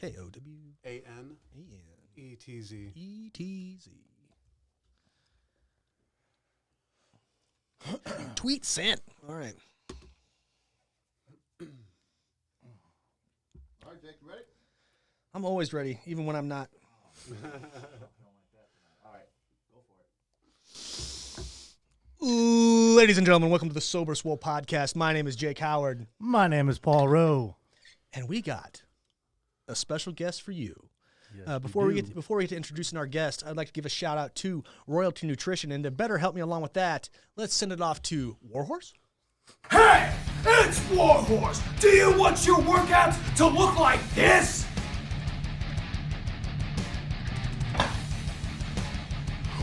Kowantez. ETZ. Tweet sent. All right. All right, Jake, you ready? I'm always ready, even when I'm not. All right, go for it. Ladies and gentlemen, welcome to the Sober Swole podcast. My name is Jake Howard, My name is Paul Rowe. and we got a special guest for you. Yes, Before we get to introducing our guest, I'd like to give a shout out to Royalty Nutrition, and to better help me along with that, let's send it off to Warhorse. Hey, it's Warhorse. Do you want your workouts to look like this?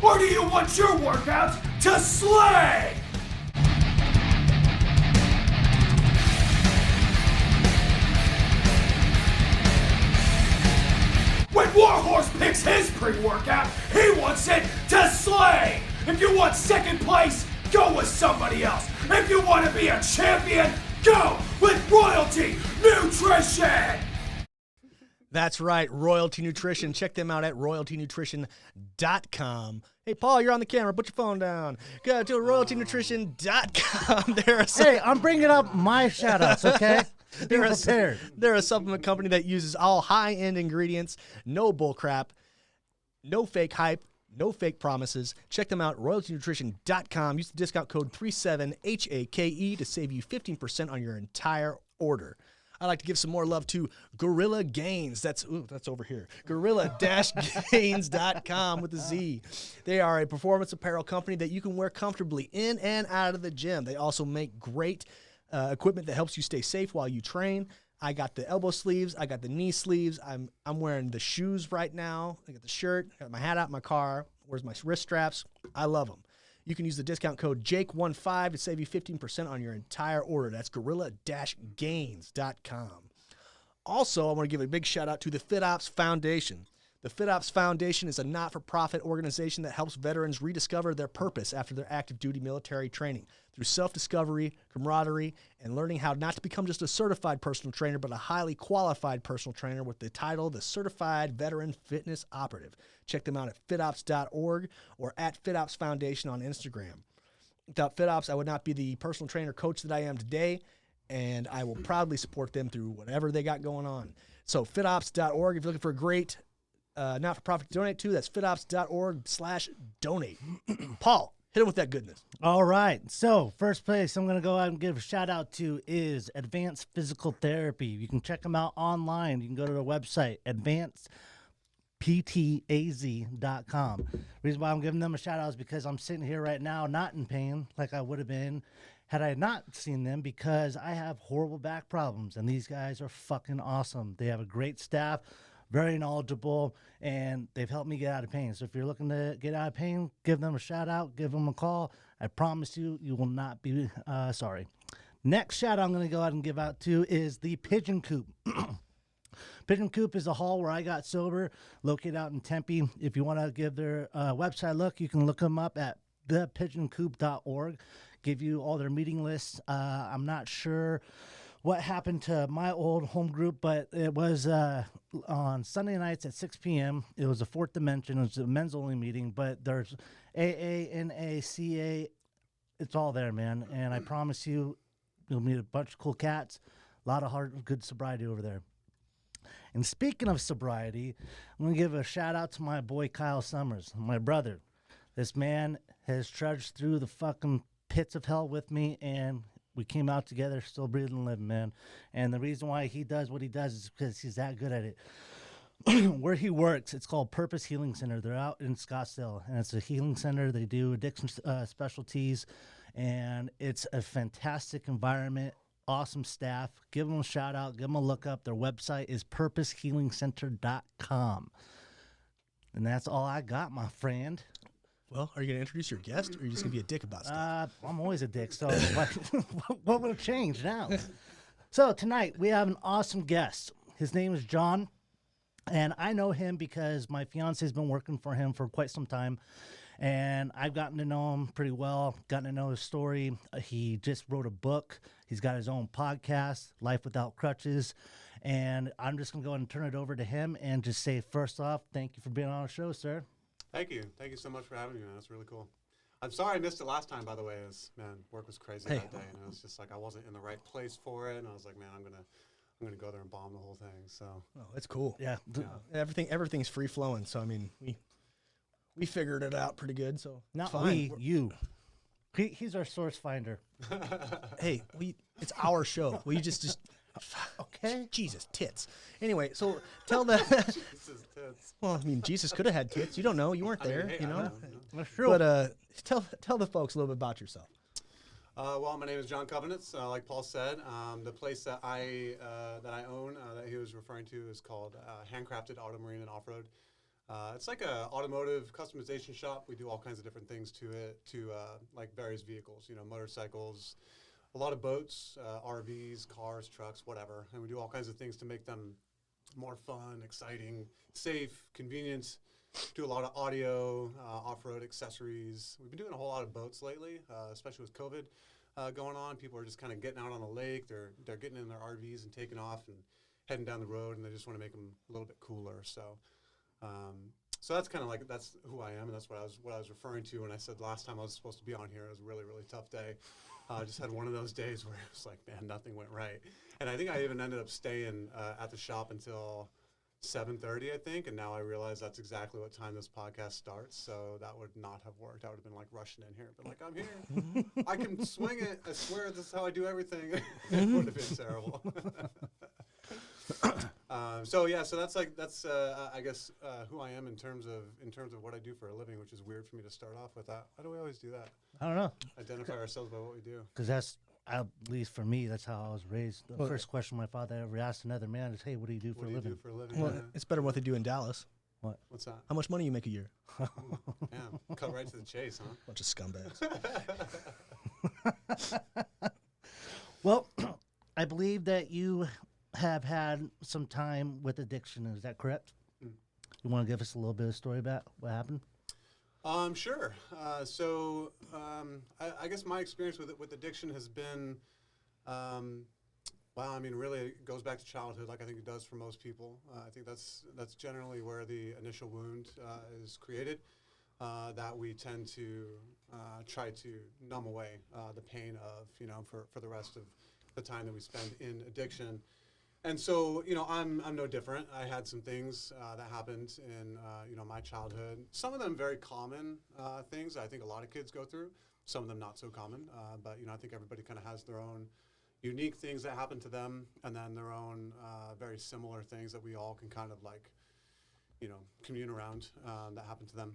Or do you want your workouts to slay? When Warhorse picks his pre-workout, he wants it to slay. If you want second place, go with somebody else. If you want to be a champion, go with Royalty Nutrition. That's right, Royalty Nutrition. Check them out at royaltynutrition.com. Hey, Paul, you're on the camera. Put your phone down. Go to royaltynutrition.com. Hey, I'm bringing up my shout-outs, okay? Be prepared. They're a supplement company that uses all high-end ingredients, no bullcrap, no fake hype, no fake promises. Check them out, royaltynutrition.com. Use the discount code 37HAKE to save you 15% on your entire order. I'd like to give some more love to Gorilla Gains. That's over here. Gorilla-Gains.com with a Z. They are a performance apparel company that you can wear comfortably in and out of the gym. They also make great equipment that helps you stay safe while you train. I got the elbow sleeves. I got the knee sleeves. I'm wearing the shoes right now. I got the shirt. I got my hat out in my car. Where's my wrist straps? I love them. You can use the discount code JAKE15 to save you 15% on your entire order. That's gorilla-gains.com. Also, I want to give a big shout out to the FitOps Foundation. The FitOps Foundation is a not-for-profit organization that helps veterans rediscover their purpose after their active duty military training through self-discovery, camaraderie, and learning how not to become just a certified personal trainer, but a highly qualified personal trainer with the title, the Certified Veteran Fitness Operative. Check them out at fitops.org or at FitOps Foundation on Instagram. Without FitOps, I would not be the personal trainer coach that I am today, and I will proudly support them through whatever they got going on. So fitops.org, if you're looking for a great not-for-profit to donate to, that's fitops.org/donate. Paul, hit it with that goodness. All right. So, first place I'm going to go out and give a shout-out to is Advanced Physical Therapy. You can check them out online. You can go to their website, advancedptaz.com. Reason why I'm giving them a shout-out is because I'm sitting here right now not in pain like I would have been had I not seen them, because I have horrible back problems, and these guys are fucking awesome. They have a great staff, very knowledgeable, and they've helped me get out of pain. So if you're looking to get out of pain, give them a shout out, give them a call. I promise you, you will not be sorry. Next shout out I'm going to go out and give out to is the Pigeon Coop. Pigeon Coop is a hall where I got sober, located out in Tempe. If you want to give their website a look, you can look them up at thepigeoncoop.org. Give you all their meeting lists. I'm not sure what happened to my old home group, but it was on Sunday nights at 6 p.m. It was a fourth dimension. It was a men's only meeting, but there's AA, NA, CA. It's all there, man. And I promise you, you'll meet a bunch of cool cats. A lot of good sobriety over there. And speaking of sobriety, I'm going to give a shout out to my boy Kyle Summers, my brother. This man has trudged through the fucking pits of hell with me, and we came out together, still breathing and living, man. And the reason why he does what he does is because he's that good at it. Where he works, it's called Purpose Healing Center. They're out in Scottsdale, and it's a healing center. They do addiction specialties, and it's a fantastic environment, awesome staff. Give them a shout out, give them a look up. Their website is purposehealingcenter.com. And that's all I got, my friend. Well, are you going to introduce your guest, or are you just going to be a dick about stuff? I'm always a dick, so what would have changed now? So tonight, we have an awesome guest. His name is Jon, and I know him because my fiance's been working for him for quite some time, and I've gotten to know him pretty well, gotten to know his story. He just wrote a book. He's got his own podcast, Life Without Crutches, And I'm just going to go and turn it over to him and just say, first off, thank you for being on the show, sir. Thank you. Thank you so much for having me, man. That's really cool. I'm sorry I missed it last time, by the way. Work was crazy that day, and it was just like I wasn't in the right place for it, and I was like, man, I'm gonna go there and bomb the whole thing. So, it's cool. Yeah. Everything's free flowing. So I mean, we figured it out pretty good. So Not it's fine. you. He's our source finder. Hey, it's our show. We just okay. Jesus tits. Anyway, so tell the. Jesus, tits. Well, I mean, Jesus could have had tits. You don't know. You weren't I mean, there. hey, You I know. know. That's true. But tell the folks a little bit about yourself. Well, my name is Jon Kowantez. Like Paul said, the place that I own that he was referring to is called Handcrafted Auto Marine and Off Road. It's like a automotive customization shop. We do all kinds of different things to it, like various vehicles, motorcycles, a lot of boats, RVs, cars, trucks, whatever. And we do all kinds of things to make them more fun, exciting, safe, convenient. Do a lot of audio, off-road accessories. We've been doing a whole lot of boats lately, especially with COVID going on. People are just kind of getting out on the lake. They're getting in their RVs and taking off and heading down the road, and they just want to make them a little bit cooler. So that's kind of like that's who I am, and that's what I was referring to when I said last time I was supposed to be on here. It was a really, really tough day. I just had one of those days where it was like, man, nothing went right. And I think I even ended up staying at the shop until 7:30, I think, and now I realize that's exactly what time this podcast starts. So that would not have worked. I would have been like rushing in here, but like I'm here, I can swing it. I swear, this is how I do everything. It would have been terrible. So that's I guess who I am in terms of what I do for a living, which is weird for me to start off with that. Why do we always do that? I don't know. Identify ourselves by what we do. Because that's, at least for me, that's how I was raised. The first question my father ever asked another man is, hey, what do you do for What a do you living? do for a living? Well, it's better than what they do in Dallas. What's that? How much money you make a year? Yeah, cut right to the chase, huh? Bunch of scumbags. Well, I believe that you have had some time with addiction. Is that correct? Mm. You want to give us a little bit of story about what happened? Sure. I guess my experience with addiction has been, well, I mean, really it goes back to childhood, like I think it does for most people. I think that's generally where the initial wound is created, that we tend to try to numb away the pain of, for the rest of the time that we spend in addiction. And so, I'm no different. I had some things that happened in, my childhood. Some of them very common things I think a lot of kids go through. Some of them not so common. But, I think everybody kind of has their own unique things that happen to them, and then their own very similar things that we all can kind of like, commune around that happen to them.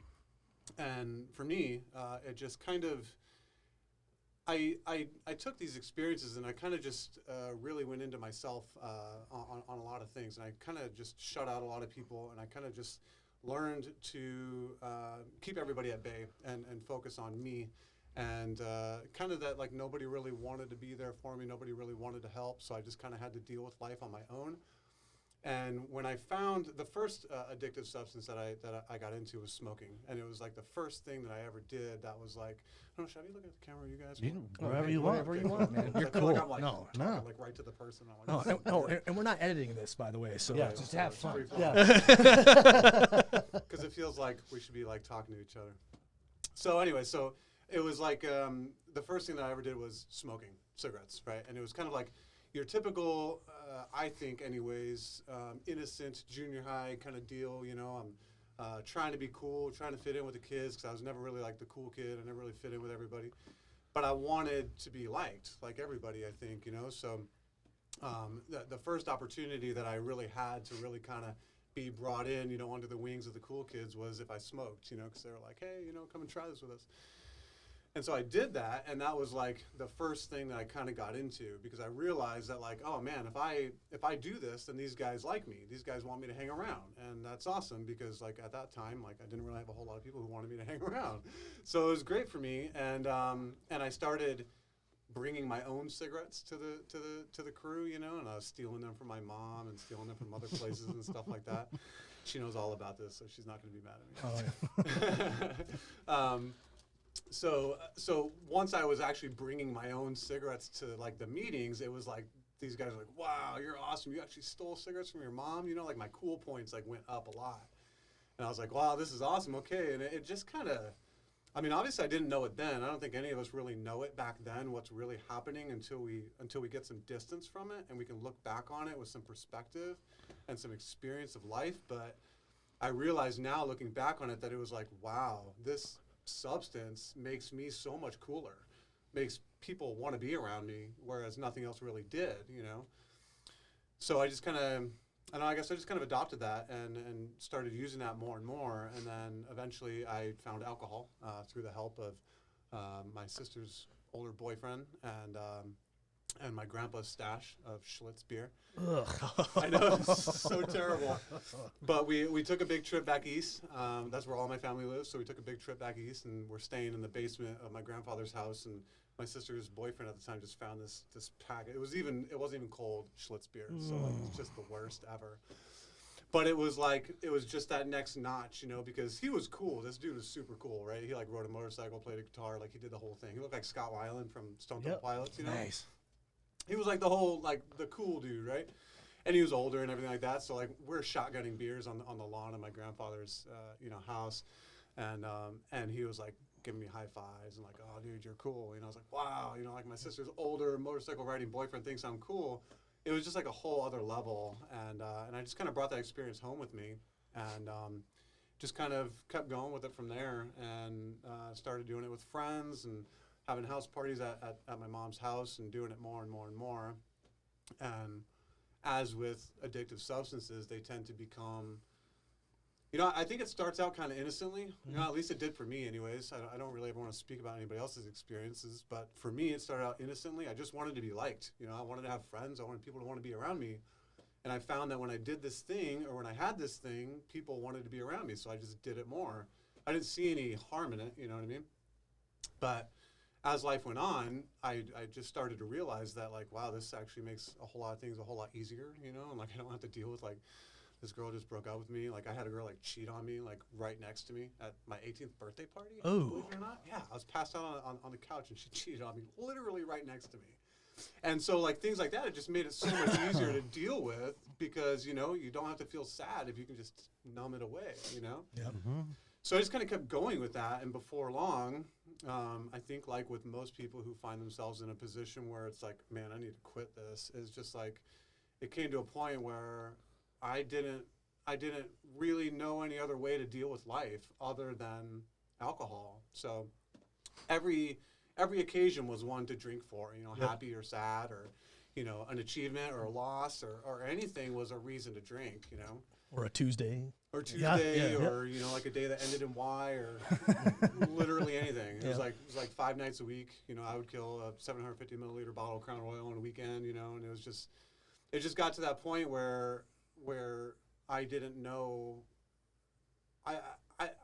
And for me, it just kind of, I took these experiences and I kind of just really went into myself on a lot of things, and I kind of just shut out a lot of people, and I kind of just learned to keep everybody at bay and focus on me, and kind of that like nobody really wanted to be there for me, nobody really wanted to help, so I just kind of had to deal with life on my own. And when I found the first addictive substance that I got into was smoking, and it was like the first thing that I ever did that was like, I don't know, should I be looking at the camera, you guys? Wherever you want. Wherever you want, man. You're I feel cool. like I'm like, No. talking, like right to the person. I'm like, And we're not editing this, by the way. So Yeah, just just have it's fun. free flow. Yeah. Because it feels like we should be like talking to each other. So anyway, so it was like the first thing that I ever did was smoking cigarettes, right? And it was kind of like your typical, I think anyways, innocent junior high kind of deal, I'm trying to be cool, trying to fit in with the kids, because I was never really like the cool kid. I never really fit in with everybody. But I wanted to be liked, like everybody, I think, so the first opportunity that I really had to really kind of be brought in, under the wings of the cool kids was if I smoked, because they were like, hey, come and try this with us. And so I did that, and that was like the first thing that I kind of got into, because I realized that like, oh man, if I do this, then these guys like me. These guys want me to hang around, and that's awesome, because like at that time, like I didn't really have a whole lot of people who wanted me to hang around. So it was great for me, and I started bringing my own cigarettes to the crew, and I was stealing them from my mom and stealing them from other places and stuff like that. She knows all about this, so she's not going to be mad at me. So once I was actually bringing my own cigarettes to like the meetings, it was like these guys are like, wow, you're awesome. You actually stole cigarettes from your mom. You know, like my cool points like went up a lot. And I was like, wow, this is awesome. Okay. And it just kind of, I mean, obviously I didn't know it then. I don't think any of us really know it back then, what's really happening until we get some distance from it and we can look back on it with some perspective and some experience of life. But I realize now looking back on it that it was like, wow, this substance makes me so much cooler, makes people want to be around me, whereas nothing else really did, you know? So I just kind of, I guess I just kind of adopted that and started using that more and more. And then eventually I found alcohol through the help of my sister's older boyfriend and my grandpa's stash of Schlitz beer. Ugh. I know, it's so terrible. But we took a big trip back east. That's where all my family lives. So we took a big trip back east, and we're staying in the basement of my grandfather's house. And my sister's boyfriend at the time just found this packet. It wasn't even cold Schlitz beer, so like, it's just the worst ever. But it was just that next notch, you know, because he was cool. This dude was super cool, right? He like rode a motorcycle, played a guitar, like he did the whole thing. He looked like Scott Weiland from Stone Temple Pilots, you know. Nice. He was like the whole, like the cool dude, right? And he was older and everything like that. So like we're shotgunning beers on the lawn of my grandfather's, house, and he was like giving me high fives and like, oh dude, you're cool. You know, I was like, wow, you know, like my sister's older motorcycle riding boyfriend thinks I'm cool. It was just like a whole other level, and I just kind of brought that experience home with me, and just kind of kept going with it from there, and started doing it with friends and having house parties at my mom's house and doing it more and more and more. And as with addictive substances, they tend to become, you know, I think it starts out kind of innocently. You know, at least it did for me anyways. I don't really ever want to speak about anybody else's experiences, but for me, it started out innocently. I just wanted to be liked. You know, I wanted to have friends. I wanted people to want to be around me. And I found that when I did this thing, or when I had this thing, people wanted to be around me, so I just did it more. I didn't see any harm in it, you know what I mean? But as life went on, I just started to realize that, like, wow, this actually makes a whole lot of things a whole lot easier, you know? And, like, I don't have to deal with, like, this girl just broke up with me. Like, I had a girl, like, cheat on me, like, right next to me at my 18th birthday party. Oh. Believe it or not. Yeah, I was passed out on the couch, and she cheated on me literally right next to me. And so, like, things like that, it just made it so much easier to deal with because, you know, you don't have to feel sad if you can just numb it away, you know? Yep. So I just kind of kept going with that, and before long, I think like with most people who find themselves in a position where it's like, man, I need to quit this, it's just like, it came to a point where I didn't really know any other way to deal with life other than alcohol. So every occasion was one to drink for, you know, happy or sad, or, you know, an achievement or a loss or anything was a reason to drink, you know. Or a Tuesday. Or Tuesday, Yeah. or you know, like a day that ended in Y, or literally anything. It was like 5 nights a week. You know, I would kill a 750 milliliter bottle of Crown Royal on a weekend. You know, and it just got to that point where I didn't know. I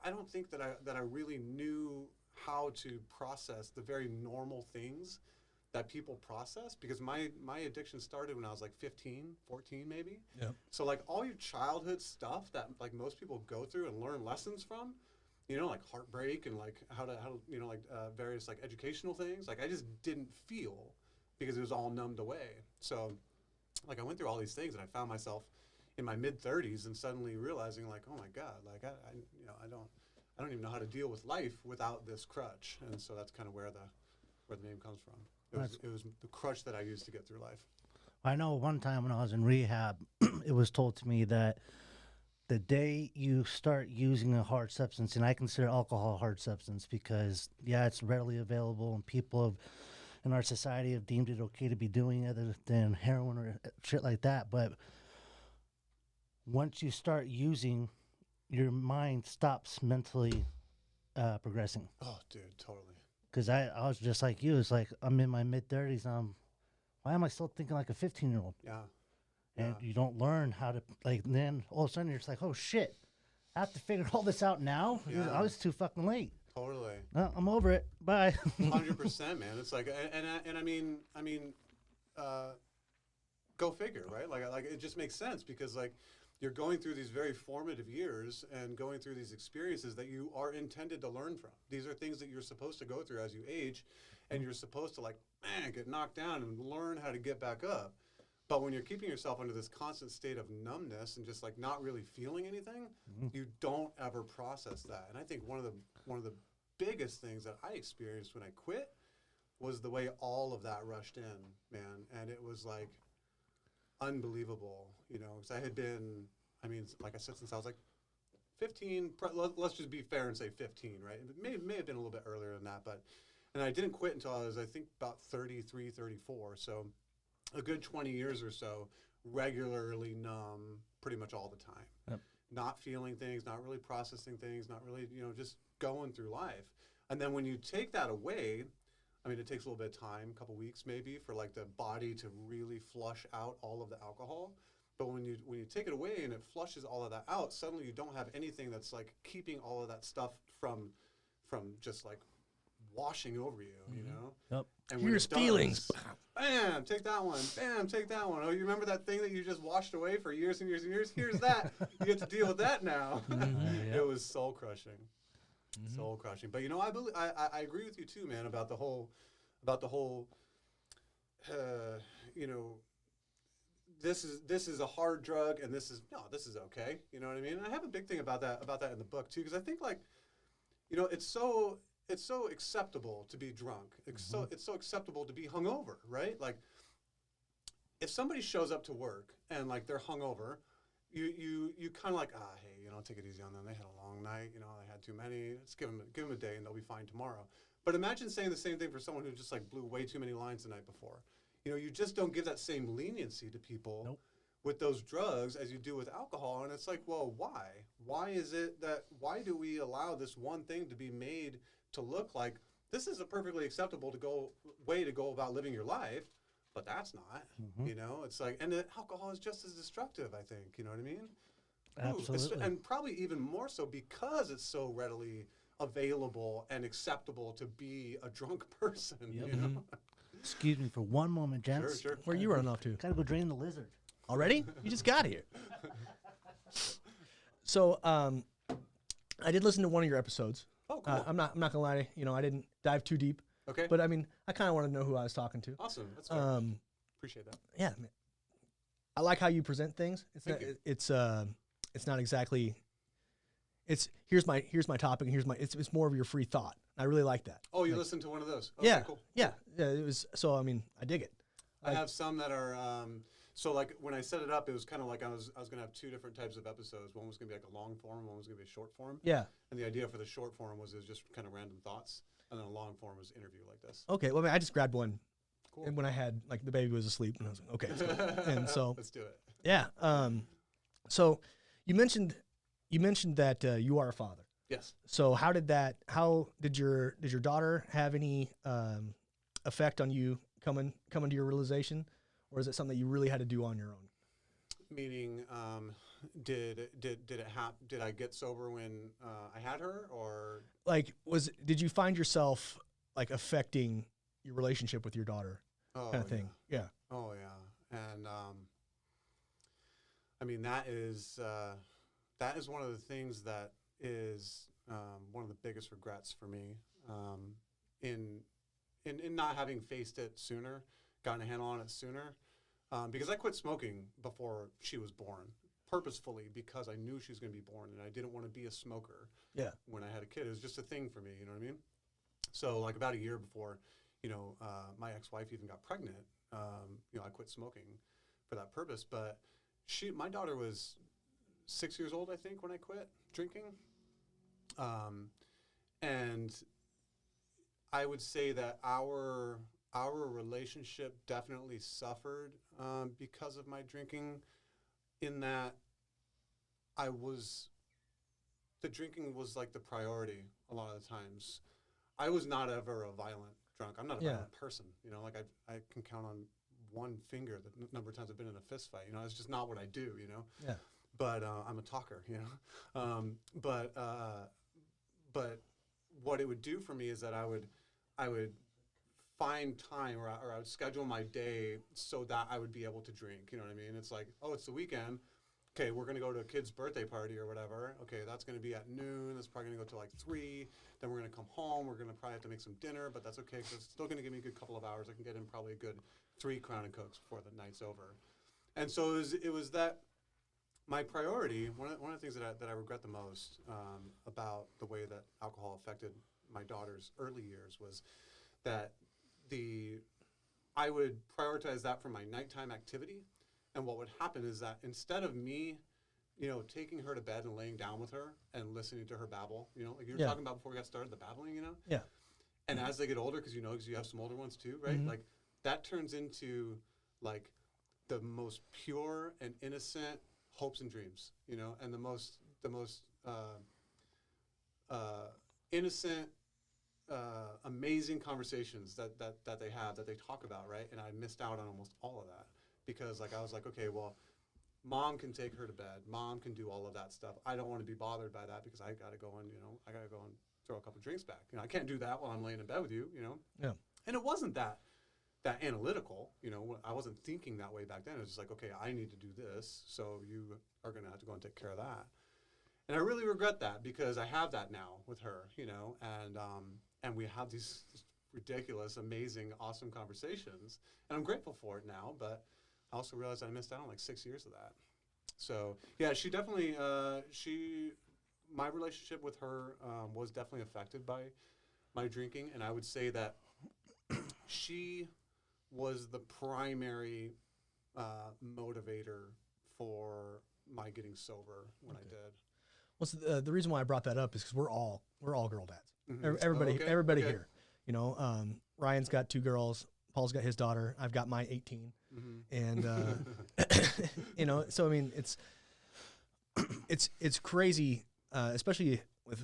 don't think that I really knew how to process the very normal things that people process, because my addiction started when I was like 15, 14 maybe. Yeah. So like all your childhood stuff that like most people go through and learn lessons from, you know, like heartbreak and like how to you know, like various like educational things, like I just didn't feel because it was all numbed away. So like I went through all these things and I found myself in my mid 30s and suddenly realizing like, oh my God, like I don't even know how to deal with life without this crutch. And so that's kind of where the name comes from. It was the crutch that I used to get through life. I know one time when I was in rehab, it was told to me that the day you start using a hard substance, and I consider alcohol a hard substance because, yeah, it's readily available, and people in our society have deemed it okay to be doing other than heroin or shit like that. But once you start using, your mind stops mentally progressing. Oh, dude, totally. Because I was just like you. It's like I'm in my mid-30s. Why am I still thinking like a 15-year-old? Yeah. And you don't learn how to, like, then all of a sudden you're just like, oh, shit. I have to figure all this out now? Yeah. I was too fucking late. Totally. No, I'm over it. Bye. 100%, man. It's like, and I mean, go figure, right? Like it just makes sense because like you're going through these very formative years and going through these experiences that you are intended to learn from. These are things that you're supposed to go through as you age, and you're supposed to like, man, get knocked down and learn how to get back up. But when you're keeping yourself under this constant state of numbness and just like not really feeling anything, you don't ever process that. And I think one of the biggest things that I experienced when I quit was the way all of that rushed in, man. And it was like unbelievable, you know, because I had been, I mean, like I said, since I was like 15, let's just be fair and say 15, right? It may have been a little bit earlier than that, and I didn't quit until I was, I think, about 33, 34. So a good 20 years or so, regularly numb pretty much all the time. Yep. Not feeling things, not really processing things, not really, you know, just going through life. And then when you take that away, I mean, it takes a little bit of time, a couple weeks maybe, for like the body to really flush out all of the alcohol. But when you take it away and it flushes all of that out, suddenly you don't have anything that's like keeping all of that stuff from just like washing over you, you know? Yep. And when Here's it does, feelings. Bam, take that one. Bam, take that one. Oh, you remember that thing that you just washed away for years and years and years? Here's that. You get to deal with that now. It was soul crushing. Soul crushing. But you know, I agree with you too, man, about the whole you know, this is a hard drug and this is okay. You know what I mean? And I have a big thing about that in the book too, because I think like, you know, it's so acceptable to be drunk. It's so acceptable to be hungover, right? Like, if somebody shows up to work and like they're hungover, you kind of like, hey, you know, take it easy on them. They had a long night, you know, they had too many. Let's give them a day and they'll be fine tomorrow. But imagine saying the same thing for someone who just like blew way too many lines the night before. You know, you just don't give that same leniency to people with those drugs as you do with alcohol. And it's like, well, why? Why do we allow this one thing to be made to look like this is a perfectly acceptable way to go about living your life, but that's not, you know? It's like, and alcohol is just as destructive, I think, you know what I mean? Absolutely. And probably even more so because it's so readily available and acceptable to be a drunk person, you know? Excuse me for one moment, gents. Sure. Where are you running off to? Gotta go drain the lizard. Already? You just got here. So, I did listen to one of your episodes. Oh, cool. I'm not gonna lie. You know, I didn't dive too deep. Okay. But I mean, I kind of want to know who I was talking to. Awesome. That's fair. Appreciate that. Yeah, man. I like how you present things. Thank you. It's not exactly. It's here's my topic and it's more of your free thought. I really like that. Oh, you listened to one of those? Okay, Yeah, cool. yeah. It was so. I mean, I dig it. I have some that are so like when I set it up, it was kind of like I was gonna have two different types of episodes. One was gonna be like a long form, one was gonna be a short form. Yeah. And the idea for the short form was just kind of random thoughts, and then a long form was interview like this. Okay. Well, I mean, I just grabbed one, Cool. and when I had like the baby was asleep, and I was like, okay. Let's go. And so Let's do it. yeah. So you mentioned that you are a father. Yes. So how did your daughter have any effect on you coming to your realization, or is it something that you really had to do on your own? Meaning, did I get sober when I had her, or Like, did you find yourself like affecting your relationship with your daughter, kind of thing? Yeah. Oh yeah, and I mean that is one of the things that is one of the biggest regrets for me in not having faced it sooner, gotten a handle on it sooner, because I quit smoking before she was born, purposefully, because I knew she was going to be born and I didn't want to be a smoker. Yeah. When I had a kid, it was just a thing for me. You know what I mean? So like about a year before, you know, my ex-wife even got pregnant. You know, I quit smoking for that purpose. But my daughter was 6 years old, I think, when I quit drinking. And I would say that our relationship definitely suffered because of my drinking, in that the drinking was like the priority a lot of the times. I was not ever a violent drunk. I'm not a violent person. You know, like I can count on one finger the number of times I've been in a fist fight. You know, it's just not what I do, you know? Yeah. But I'm a talker, you know? But what it would do for me is that I would find time, or I would schedule my day so that I would be able to drink. You know what I mean? It's like, oh, it's the weekend. Okay, we're going to go to a kid's birthday party or whatever. Okay, that's going to be at noon. That's probably going to go till like 3. Then we're going to come home. We're going to probably have to make some dinner, but that's okay because it's still going to give me a good couple of hours. I can get in probably a good 3 Crown and Cokes before the night's over. And so it was that my priority, one of the things that I regret the most about the way that alcohol affected my daughter's early years was that I would prioritize that for my nighttime activity. And what would happen is that instead of me, taking her to bed and laying down with her and listening to her babble, like you were talking about before we got started, the babbling, Yeah. And as they get older, because you have some older ones too, right? Like that turns into like the most pure and innocent hopes and dreams, and the most innocent, amazing conversations that they have, that they talk about, right? And I missed out on almost all of that because I was like, okay, well, mom can take her to bed. Mom can do all of that stuff. I don't want to be bothered by that because I got to go and throw a couple drinks back. I can't do that while I'm laying in bed with you, Yeah. And it wasn't that analytical, I wasn't thinking that way back then. It was just like, okay, I need to do this, so you are going to have to go and take care of that. And I really regret that because I have that now with her, and we have these ridiculous, amazing, awesome conversations, and I'm grateful for it now, but I also realized I missed out on like 6 years of that. So yeah, she definitely, my relationship with her was definitely affected by my drinking, and I would say that she was the primary motivator for my getting sober when I did. Well, so the reason why I brought that up is because we're all girl dads. Mhm. Everybody Okay. here. Ryan's got 2 girls. Paul's got his daughter. I've got my 18. And so I mean, it's crazy, especially with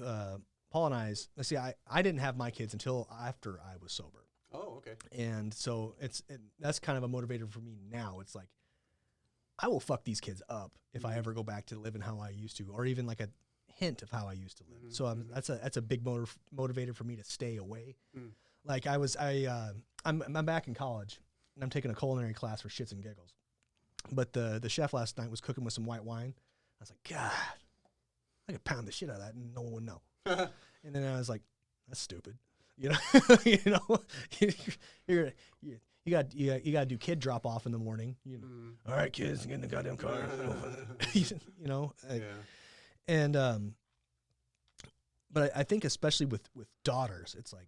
Paul and I's. Let's see, I didn't have my kids until after I was sober. Oh, okay. And so that's kind of a motivator for me now. It's like, I will fuck these kids up if I ever go back to living how I used to, or even like a hint of how I used to live. So that's a big motivator for me to stay away. Like I'm back in college and I'm taking a culinary class for shits and giggles. But the chef last night was cooking with some white wine. I was like, God, I could pound the shit out of that and no one would know. And then I was like, that's stupid. You got to do kid drop off in the morning. All right, kids, get in the goddamn car. And but I think especially with daughters, it's like,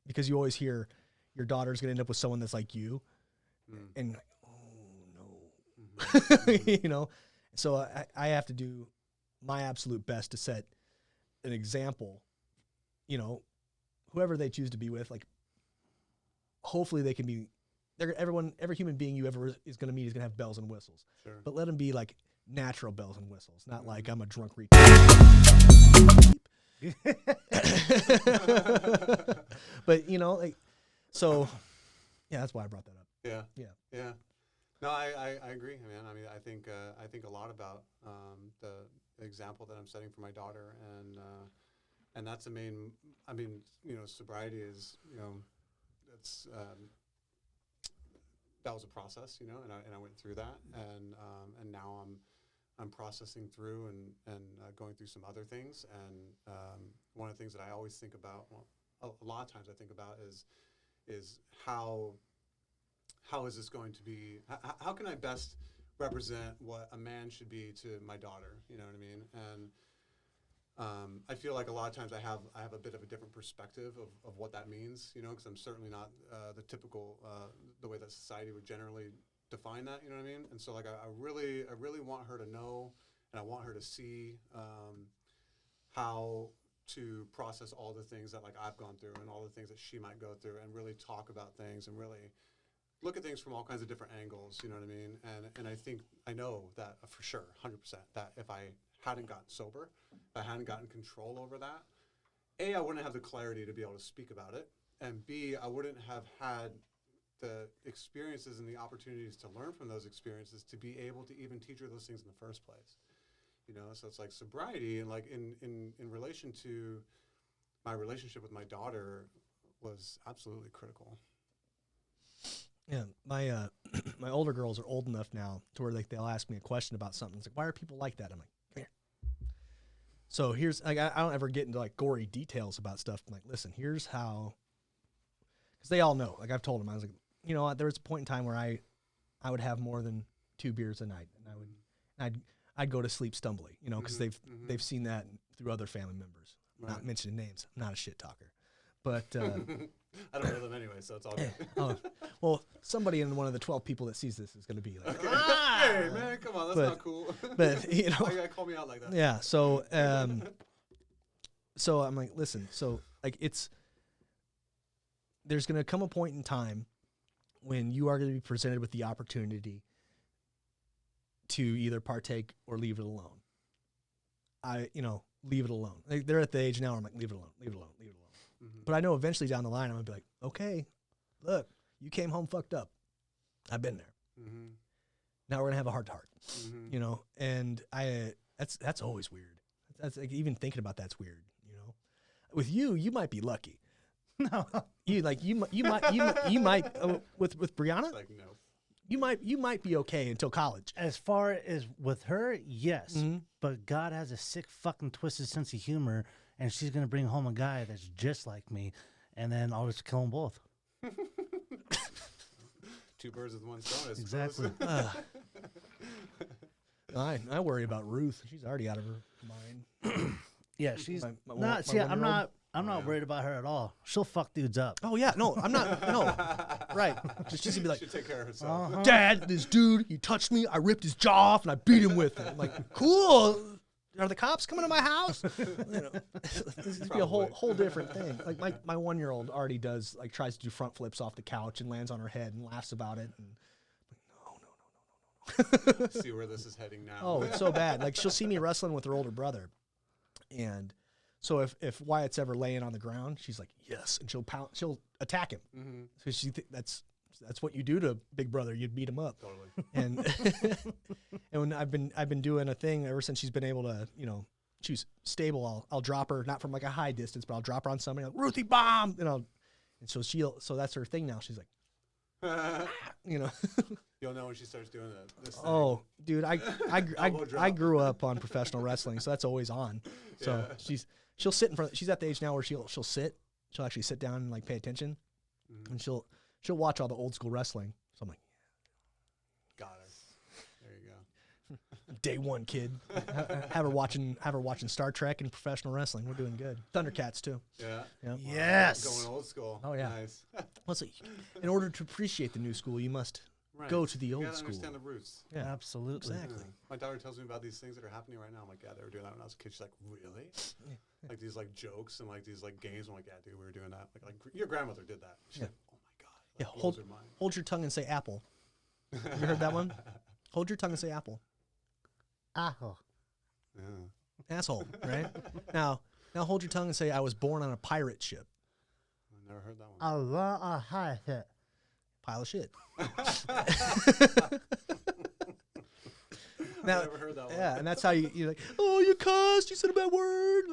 because you always hear your daughter's gonna end up with someone that's like you, and like, oh no, So I have to do my absolute best to set an example. Whoever they choose to be with, like, hopefully they can be. Every human being you ever is going to meet is going to have bells and whistles. Sure. But let them be like natural bells and whistles, not like I'm a drunk retard. But so yeah, that's why I brought that up. Yeah. No, I agree, man. I think a lot about the example that I'm setting for my daughter, and that's the main. Sobriety is it's. That was a process, and I went through that, and now I'm processing through and going through some other things, and one of the things that I always think about, a lot of times I think about is how is this going to be? How can I best represent what a man should be to my daughter? You know what I mean? And I feel like a lot of times I have a bit of a different perspective of what that means, because I'm certainly not the typical the way that society would generally define that, you know what I mean? And so like I really want her to know, and I want her to see how to process all the things that like I've gone through and all the things that she might go through, and really talk about things and really look at things from all kinds of different angles, you know what I mean? And I know that for sure, 100%, that if I hadn't gotten sober, if I hadn't gotten control over that, A, I wouldn't have the clarity to be able to speak about it, and B, I wouldn't have had the experiences and the opportunities to learn from those experiences to be able to even teach her those things in the first place. So it's like sobriety, and like in relation to my relationship with my daughter was absolutely critical. Yeah, my my older girls are old enough now to where they'll ask me a question about something. It's like, why are people like that? I'm like, come here. So here's, like, I don't ever get into like gory details about stuff. I'm like, listen, here's how, because they all know. Like I've told them, I was like, there was a point in time where I would have more than 2 beers a night, and I'd go to sleep stumbly, you know, because they've seen that through other family members. Right. Not mentioning names. I'm not a shit talker, but I don't know them anyway, so it's all good. well, somebody in one of the 12 people that sees this is going to be like, Hey man, come on, that's But- not cool. but you know, Why you gotta call me out like that? yeah. So so I'm like, listen, so like there's going to come a point in time when you are going to be presented with the opportunity to either partake or leave it alone. Leave it alone. Like, they're at the age now where I'm like, leave it alone, leave it alone, leave it alone. Mhm. But I know eventually down the line, I'm going to be like, okay, look, you came home fucked up. I've been there. Mm-hmm. Now we're going to have a heart-to-heart, Mm-hmm. you know? And that's always weird. That's like, even thinking about that's weird, you know? With you might be lucky. No. You might with Brianna, It's like no. you might be okay until college. As far as with her, yes. Mhm. But God has a sick fucking twisted sense of humor, and she's gonna bring home a guy that's just like me, and then I'll just kill them both. 2 birds with 1 stone. I suppose. Exactly. I worry about Ruth. She's already out of her mind. Yeah, she's My- my not. one- See, my I'm 1-year-old? not. I'm not Yeah. worried about her at all. She'll fuck dudes up. Oh yeah, no, I'm not. No, right? Just gonna be like, Should take care of herself. Uh-huh. Dad, this dude, he touched me. I ripped his jaw off and I beat him with it. I'm like, cool. Are the cops coming to my house? You know, this is be a Probably. whole different thing. Like my 1-year-old already does, like, tries to do front flips off the couch and lands on her head and laughs about it. And no. See where this is heading now. Oh, it's so bad. Like, she'll see me wrestling with her older brother, and so if Wyatt's ever laying on the ground, she's like, yes, and she'll attack him. Mm-hmm. So that's what you do to big brother. You'd beat him up. Totally. And and when I've been doing a thing ever since she's been able to, you know, she's stable. I'll drop her, not from like a high distance, but I'll drop her on somebody like, Ruthie bomb, and so that's her thing now. She's like, you know. You'll know when she starts doing this thing. Oh, dude, Elbow drop. I grew up on professional wrestling, so that's always on. So Yeah. she'll sit in front. She's at the age now where she'll sit. She'll actually sit down and like pay attention, Mhm. and she'll watch all the old school wrestling. So I'm like, Got her. There you go. day one, kid. have her watching Star Trek and professional wrestling. We're doing good. Thundercats too. Yeah. Yeah. Yes. Going old school. Oh, yeah. Nice. Well, it's like, in order to appreciate the new school, you must Right. go to the You old gotta school. understand the roots. Yeah, Absolutely. exactly. Yeah. My daughter tells me about these things that are happening right now. I'm like, yeah, they were doing that when I was a kid. She's like, really? Like these like jokes and like these like games. I'm like, yeah, dude, we were doing that. Like your grandmother did that. She's Yeah. like, oh my god. Yeah, Like, blows her mind. hold your tongue and say apple. You heard that one? Hold your tongue and say apple. Aho. Yeah. Asshole, right? Now hold your tongue and say I was born on a pirate ship. I never heard that one. Allah high hit. Pile of shit. I Now, never heard that one. yeah, and that's how you're like, oh, you cussed, you said a bad word.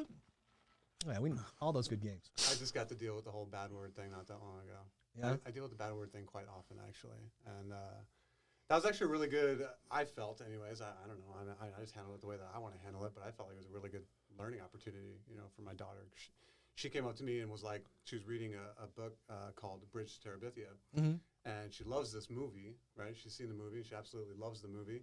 Yeah, we all those good games. I just got to deal with the whole bad word thing not that long ago. Yeah? I deal with the bad word thing quite often, actually. And that was actually really good, I felt, anyways. I don't know. I just handle it the way that I want to handle it, but I felt like it was a really good learning opportunity, you know, for my daughter. She came up to me and was like, she was reading a book called Bridge to Terabithia. Mm-hmm. And she loves this movie, right? She's seen the movie. She absolutely loves the movie.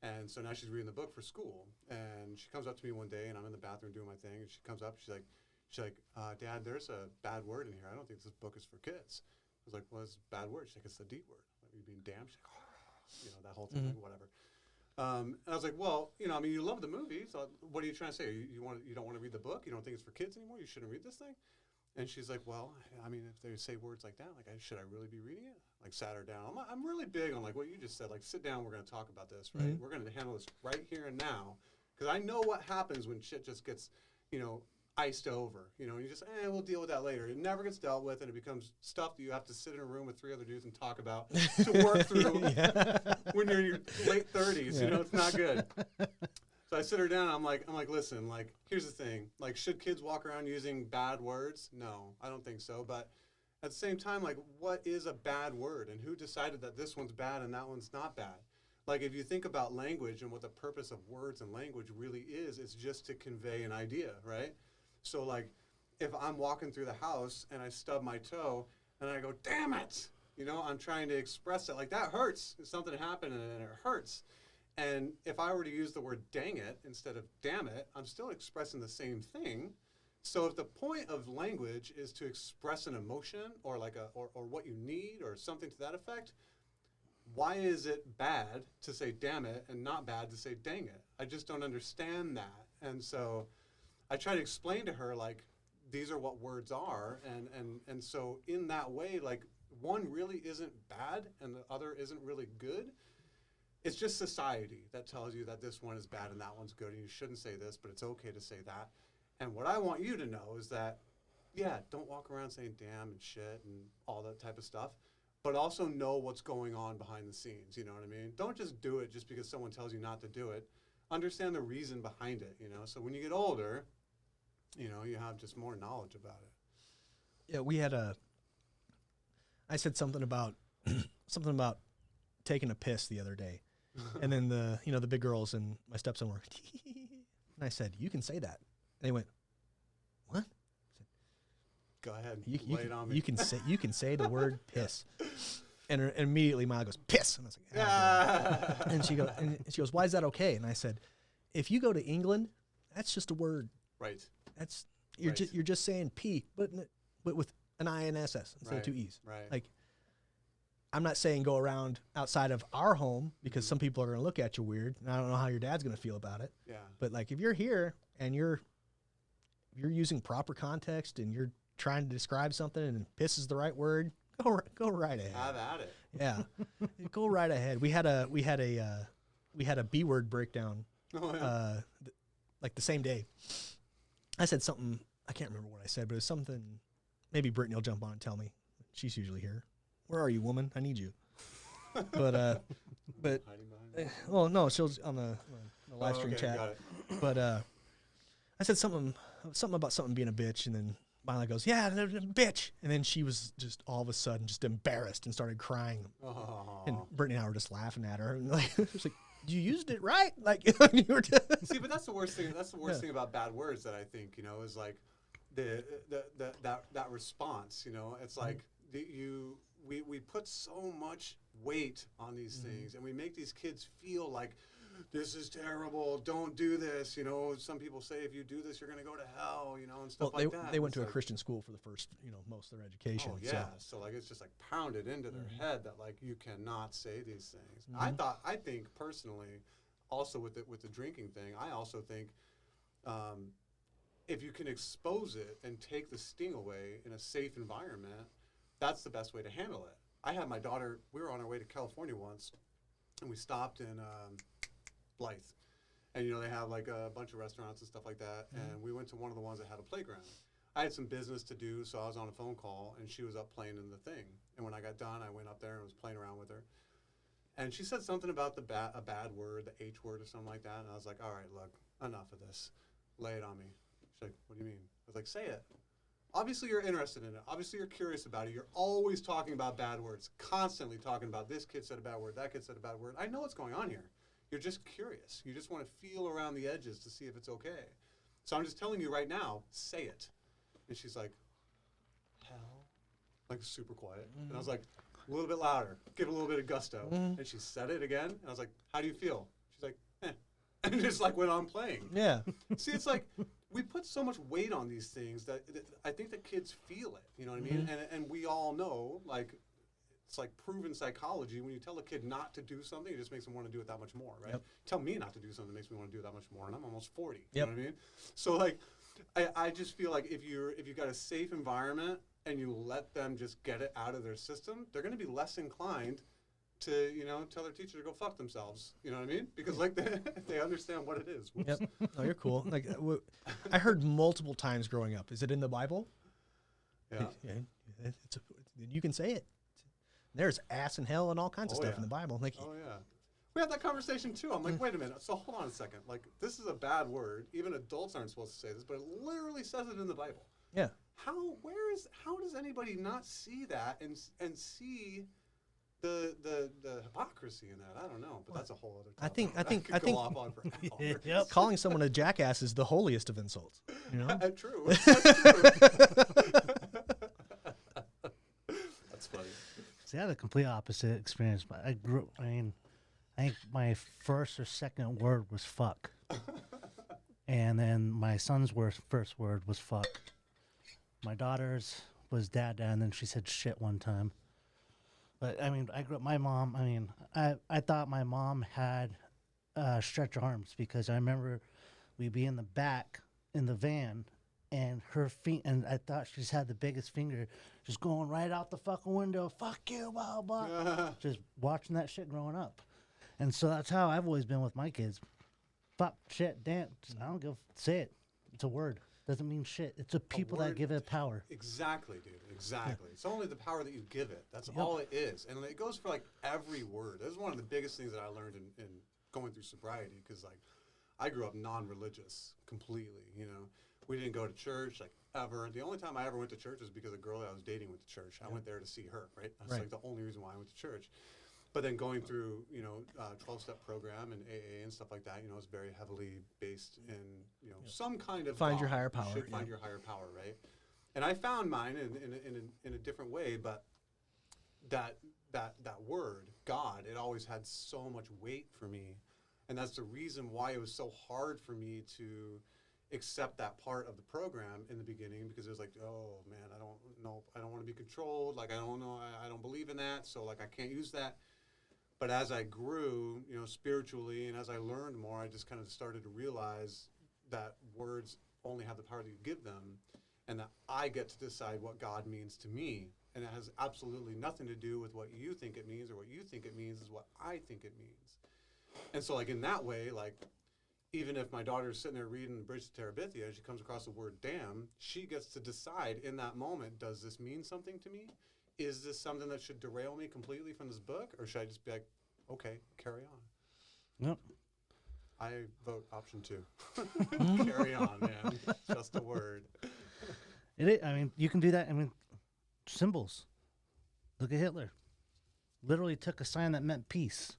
And so now she's reading the book for school. And she comes up to me one day, and I'm in the bathroom doing my thing. And she comes up, she's like, Dad, there's a bad word in here. I don't think this book is for kids. I was like, well, it's a bad word. She's like, it's the D word. Like, you being damn. She's like, oh, you know, that whole thing, like, whatever. And I was like, well, you know, I mean, you love the movie. So what are you trying to say? You don't want to read the book? You don't think it's for kids anymore? You shouldn't read this thing? And she's like, well, I mean, if they say words like that, like, should I really be reading it? Like, sat her down. I'm really big on, like, what you just said. Like, sit down. We're going to talk about this, right? Mhm. We're going to handle this right here and now. Because I know what happens when shit just gets, you know, iced over. You know, you just, we'll deal with that later. It never gets dealt with, and it becomes stuff that you have to sit in a room with 3 other dudes and talk about to work through when you're in your late 30s. You know, it's not good. So I sit her down, and I'm like, listen, like, here's the thing. Like, should kids walk around using bad words? No, I don't think so. But at the same time, like, what is a bad word? And who decided that this one's bad and that one's not bad? Like, if you think about language and what the purpose of words and language really is, it's just to convey an idea, right? So, like, if I'm walking through the house and I stub my toe and I go, damn it, You know, I'm trying to express it. Like, that hurts. Something happened and it hurts. And if I were to use the word dang it instead of damn it, I'm still expressing the same thing. So if the point of language is to express an emotion or like or what you need or something to that effect, why is it bad to say damn it and not bad to say dang it? I just don't understand that. And so I try to explain to her, like, these are what words are. And so in that way, like, one really isn't bad and the other isn't really good. It's just society that tells you that this one is bad and that one's good and you shouldn't say this, but it's okay to say that. And what I want you to know is that, yeah, don't walk around saying damn and shit and all that type of stuff, but also know what's going on behind the scenes, you know what I mean? Don't just do it just because someone tells you not to do it. Understand the reason behind it, you know? So when you get older, you know, you have just more knowledge about it. Yeah, I said something about taking a piss the other day. And then the big girls and my stepson were, and I said, you can say that. And they went, what? I said, Go ahead, you lay it on me. you can say the word piss. And immediately Maya goes, piss. And I was like, Yeah. and she goes, why is that okay? And I said, if you go to England, that's just a word. Right. You're Right. you're just saying P, but with an INSS instead Right. of two E's. Right. Like, I'm not saying go around outside of our home because some people are going to look at you weird, and I don't know how your dad's going to feel about it. Yeah. But like, if you're here and you're using proper context and you're trying to describe something and piss is the right word, go right ahead. Have at it. Yeah, go right ahead. We had a B word breakdown, Oh, yeah. like the same day. I said something, I can't remember what I said, but it was something. Maybe Brittany will jump on and tell me. She's usually here. Where are you, woman? I need you. But Hiding behind. well, no, she's on the live stream okay, chat. got it. But I said something about something being a bitch, and then Mila goes, "Yeah, bitch," and then she was just all of a sudden just embarrassed and started crying. Oh. And Brittany and I were just laughing at her, and like, it's like, you used it right, like you were See, but that's the worst thing. That's the worst thing about bad words that I think, you know, is like that response. You know, it's like we put so much weight on these things, and we make these kids feel like this is terrible. Don't do this. You know, some people say if you do this, you're going to go to hell. You know, and stuff like that. They went It's to a like, Christian school for the first, most of their education. Oh yeah, so like it's just like pounded into their head that like you cannot say these things. I think personally, also with the drinking thing, I also think if you can expose it and take the sting away in a safe environment, that's the best way to handle it. I had my daughter. We were on our way to California once, and we stopped in Blythe, and you know they have like a bunch of restaurants and stuff like that. And we went to one of the ones that had a playground. I had some business to do, so I was on a phone call, and she was up playing in the thing. And when I got done, I went up there and was playing around with her. And she said something about a bad word, the H word or something like that. And I was like, all right, look, enough of this. Lay it on me. She's like, what do you mean? I was like, say it. Obviously, you're interested in it. Obviously, you're curious about it. You're always talking about bad words, constantly talking about this kid said a bad word, that kid said a bad word. I know what's going on here. You're just curious. You just want to feel around the edges to see if it's okay. So I'm just telling you right now, say it. And she's like, hell? Like super quiet. And I was like, a little bit louder. Give it a little bit of gusto. And she said it again. And I was like, how do you feel? She's like, eh. And just like went on playing. Yeah. See, it's like we put so much weight on these things that I think the kids feel it. You know what I mean? And we all know, like, it's like proven psychology. When you tell a kid not to do something, it just makes them want to do it that much more, right? Yep. Tell me not to do something, it makes me want to do it that much more. And I'm almost 40. Yep. You know what I mean? So like, I just feel like if you've got a safe environment and you let them just get it out of their system, they're going to be less inclined to, tell their teacher to go fuck themselves. You know what I mean? Because like they understand what it is. Whoops. Yep. Oh, you're cool. Like I heard multiple times growing up. Is it in the Bible? Yeah. You can say it. There's ass and hell and all kinds of stuff yeah. in the Bible. Like, Oh yeah. We had that conversation too. I'm like, wait a minute. So hold on a second. Like, this is a bad word. Even adults aren't supposed to say this, but it literally says it in the Bible. yeah. How does anybody not see that and see the hypocrisy in that? I don't know, but that's a whole other topic. I think could go off on for hours. Yep. Calling someone a jackass is the holiest of insults. You know? True. That's true. That's funny. See, I had a complete opposite experience. But I think my first or second word was fuck. And then my son's first word was fuck. My daughter's was dad, and then she said shit one time. But I mean, I grew up. My mom. I mean, I thought my mom had stretch arms because I remember we'd be in the back in the van, and her feet, and I thought she just had the biggest finger, just going right out the fucking window. Fuck you, blah blah. Just watching that shit growing up, and so that's how I've always been with my kids. Fuck, shit, dance. I don't give. Say it. It's a word. Doesn't mean shit. It's the people that give it power. Exactly, dude. Exactly. It's only the power that you give it. That's all it is. And it goes for like every word. This is one of the biggest things that I learned in going through sobriety, because like I grew up non-religious completely. You know, we didn't go to church like ever. The only time I ever went to church was because a girl that I was dating went to church. I went there to see her. Right. That's like the only reason why I went to church. But then going through, 12-step program and AA and stuff like that, it's very heavily based in, some kind of Find your God. higher power. You should find your higher power, right? And I found mine in a different way, but that word, God, it always had so much weight for me. And that's the reason why it was so hard for me to accept that part of the program in the beginning, because it was like, oh man, I don't know, I don't want to be controlled. Like, I don't know, I don't believe in that. So like, I can't use that. But as I grew, spiritually, and as I learned more, I just kind of started to realize that words only have the power that you give them, and that I get to decide what God means to me. And it has absolutely nothing to do with what you think it means, or what you think it means is what I think it means. And so, like, in that way, like, even if my daughter's sitting there reading Bridge to Terabithia and she comes across the word damn, she gets to decide in that moment, does this mean something to me? Is this something that should derail me completely from this book? Or should I just be like, okay, carry on? Yep. I vote option 2. Carry on, man. Just a word. It is, I mean, you can do that. I mean, symbols. Look at Hitler. Literally took a sign that meant peace,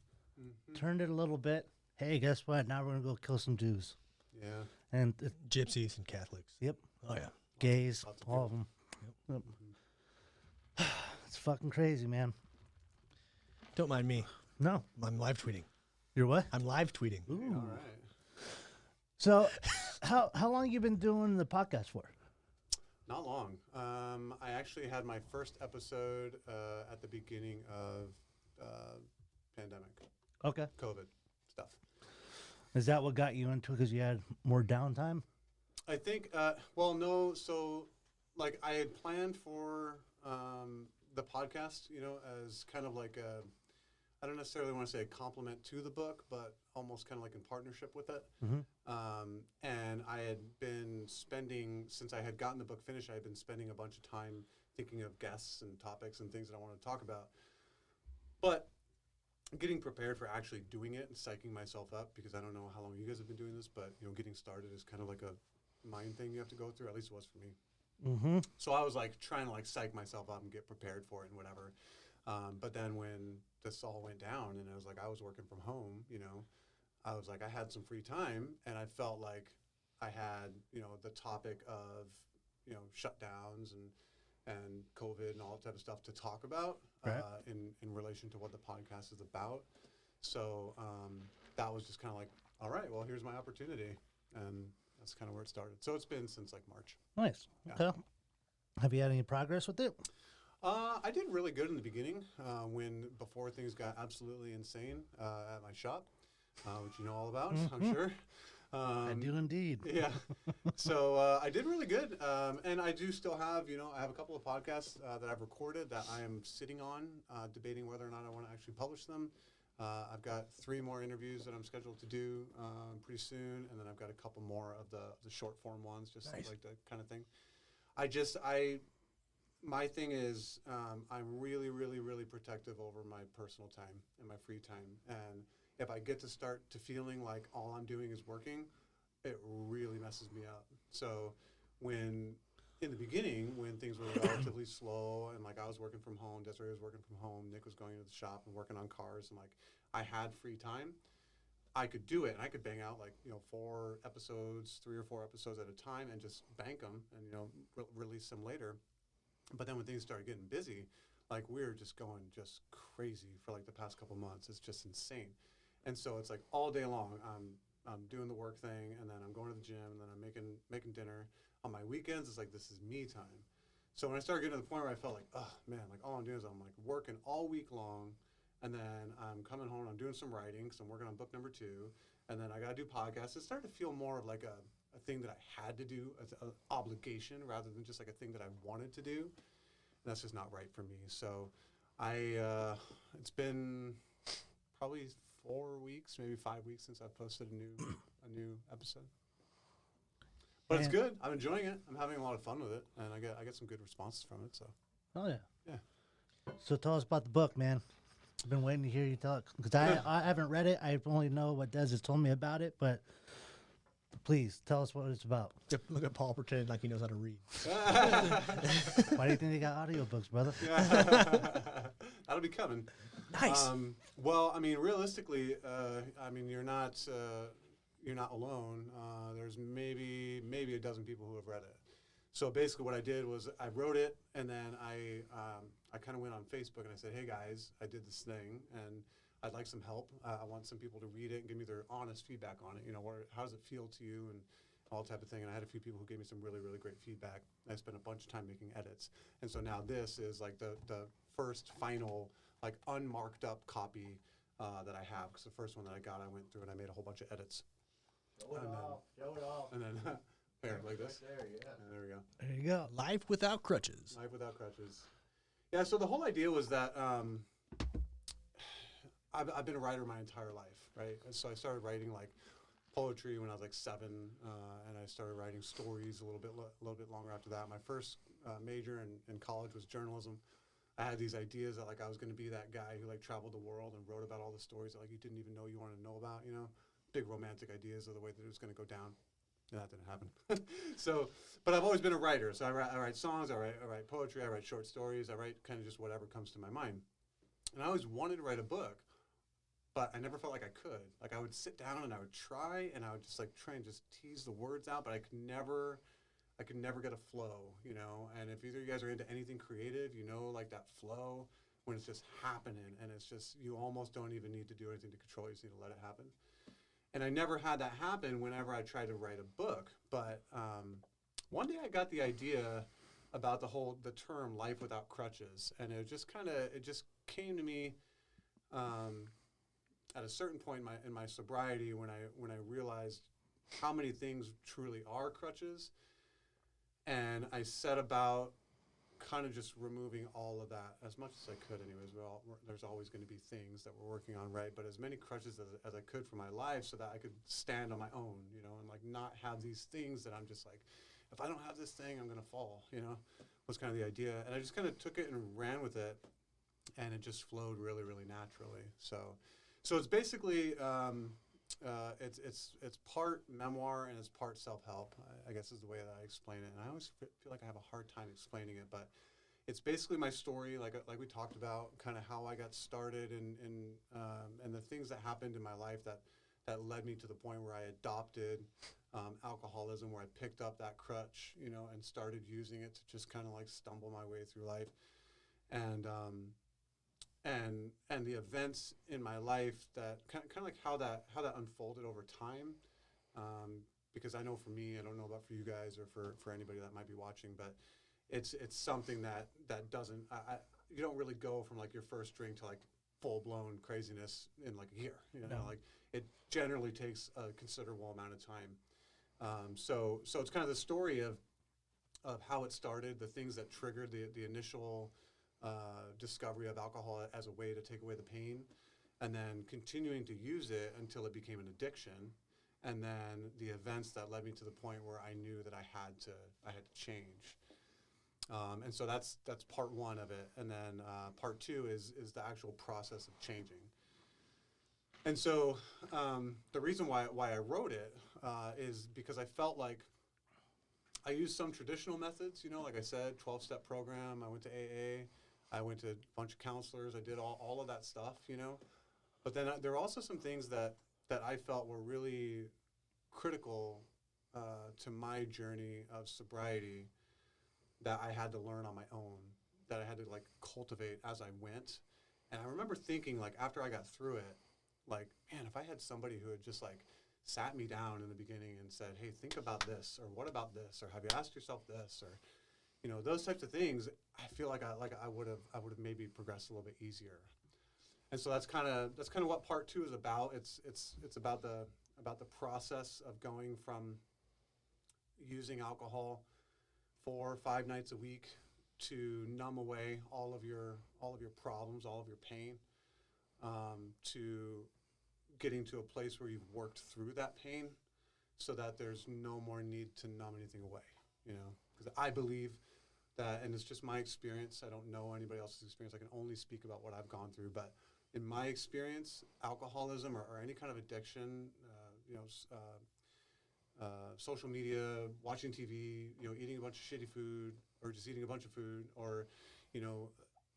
turned it a little bit. Hey, guess what? Now we're going to go kill some Jews. Yeah. And Gypsies and Catholics. Yep. Oh, yeah. Gays, Lots of all of them. Yep. It's fucking crazy, man. Don't mind me. No. I'm live tweeting. You're what? I'm live tweeting. All right. So, how long you been doing the podcast for? Not long. I actually had my first episode at the beginning of pandemic, Okay. COVID stuff. Is that what got you into it because you had more downtime? I think, no. So, like, I had planned for the podcast, as kind of like I don't necessarily want to say a compliment to the book, but almost kind of like in partnership with it. And I had been spending, since I had gotten the book finished, I had been spending a bunch of time thinking of guests and topics and things that I wanted to talk about. But getting prepared for actually doing it and psyching myself up, because I don't know how long you guys have been doing this, but getting started is kind of like a mind thing you have to go through. At least it was for me. So I was like trying to like psych myself up and get prepared for it and whatever. But then when this all went down and it was like I was working from home, I was like I had some free time, and I felt like I had the topic of shutdowns and COVID and all that type of stuff to talk about in relation to what the podcast is about. So that was just kind of like, all right, well, here's my opportunity. And that's kind of where it started. So it's been since like March. Nice. Yeah. Okay. Have you had any progress with it? I did really good in the beginning before things got absolutely insane at my shop, which you know all about, I'm sure. I do indeed. Yeah. So I did really good. And I do still have, I have a couple of podcasts that I've recorded that I am sitting on, debating whether or not I want to actually publish them. I've got 3 more interviews that I'm scheduled to do pretty soon. And then I've got a couple more of the short form ones, just Nice. like that kind of thing. My thing is, I'm really, really, really protective over my personal time and my free time. And if I get to start to feeling like all I'm doing is working, it really messes me up. So in the beginning, when things were relatively slow and like I was working from home, Desiree was working from home, Nick was going to the shop and working on cars, and like I had free time, I could do it, and I could bang out like 4 episodes, 3 or 4 episodes at a time, and just bank them and release them later. But then when things started getting busy, like we're just going just crazy for like the past couple months. It's just insane. And so it's like all day long, I'm doing the work thing, and then I'm going to the gym, and then I'm making dinner. On my weekends, it's like this is me time. So when I started getting to the point where I felt like, oh man, like all I'm doing is I'm like working all week long, and then I'm coming home, I'm doing some writing because I'm working on book number 2, and then I got to do podcasts. It started to feel more of like a thing that I had to do, as an obligation rather than just like a thing that I wanted to do. And that's just not right for me. So it's been probably 4 weeks, maybe 5 weeks since I've posted a new episode. But it's good. I'm enjoying it. I'm having a lot of fun with it, and I get some good responses from it. So. Oh yeah. Yeah. So tell us about the book, man. I've been waiting to hear you tell it because I haven't read it. I only know what Des has told me about it, but please tell us what it's about. Look at Paul pretending like he knows how to read. Why do you think they got audiobooks, brother? That'll be coming. Nice. Well, I mean, realistically, I mean, you're not alone. There's maybe a dozen people who have read it. So basically, what I did was I wrote it, and then I kind of went on Facebook and I said, "Hey guys, I did this thing, and I'd like some help. I want some people to read it and give me their honest feedback on it. You know, how does it feel to you, and all type of thing." And I had a few people who gave me some really, really great feedback. I spent a bunch of time making edits, and so now this is like the first final like unmarked up copy that I have, because the first one that I got, I went through and I made a whole bunch of edits. Show it off. And then there, like this. Right there, yeah. And there we go. There you go. Life without crutches. Life without crutches. Yeah, so the whole idea was that I've been a writer my entire life, right? And so I started writing like poetry when I was like 7, and I started writing stories a little bit longer after that. My first major in college was journalism. I had these ideas that like I was going to be that guy who like traveled the world and wrote about all the stories that like you didn't even know you wanted to know about, you know? Big romantic ideas of the way that it was going to go down. And that didn't happen. So, but I've always been a writer. So I write songs, I write poetry, I write short stories, I write kind of just whatever comes to my mind. And I always wanted to write a book, but I never felt like I could. Like I would sit down and I would try, and I would just like try and just tease the words out, but I could never get a flow, you know? And if either of you guys are into anything creative, you know, like that flow when it's just happening, and it's just, you almost don't even need to do anything to control it, you just need to let it happen. And I never had that happen whenever I tried to write a book. But one day I got the idea about the term life without crutches. And it just came to me at a certain point in my sobriety when I realized how many things truly are crutches. And I set about kind of just removing all of that as much as I could anyways. There's always going to be things that we're working on, right? But as many crutches as I could for my life so that I could stand on my own, you know, and like not have these things that I'm just like, if I don't have this thing, I'm going to fall, you know, was kind of the idea. And I just kind of took it and ran with it, and it just flowed really, really naturally. So it's basically, it's part memoir and it's part self-help, I guess is the way that I explain it. And I always feel like I have a hard time explaining it, but it's basically my story, like we talked about, kind of how I got started and the things that happened in my life that led me to the point where I adopted alcoholism, where I picked up that crutch, you know, and started using it to just kind of like stumble my way through life. And the events in my life that kind of like how that unfolded over time, because I know for me, I don't know about for you guys or for anybody that might be watching, but it's something that doesn't, you don't really go from like your first drink to like full blown craziness in like a year, you know, like it generally takes a considerable amount of time. So it's kind of the story of how it started, the things that triggered the initial discovery of alcohol as a way to take away the pain, and then continuing to use it until it became an addiction, and then the events that led me to the point where I knew that I had to change. And so that's part one of it, and then part two is the actual process of changing. And so the reason why I wrote it is because I felt like I used some traditional methods, you know, like I said, 12-step program. I went to AA. I went to a bunch of counselors. I did all of that stuff, you know. But then there were also some things that I felt were really critical to my journey of sobriety that I had to learn on my own. that I had to like cultivate as I went. And I remember thinking, like, after I got through it, like, man, if I had somebody who had just like sat me down in the beginning and said, hey, think about this, or what about this, or have you asked yourself this, or, you know, those types of things, I feel like I would have maybe progressed a little bit easier. And so that's kind of what part 2 is about. It's about the process of going from using alcohol 4 or 5 nights a week to numb away all of your problems, all of your pain, to getting to a place where you've worked through that pain, so that there's no more need to numb anything away. You know, because I believe that, and it's just my experience. I don't know anybody else's experience. I can only speak about what I've gone through, but in my experience, alcoholism or any kind of addiction, social media, watching TV, you know, eating a bunch of shitty food, or just eating a bunch of food, or, you know,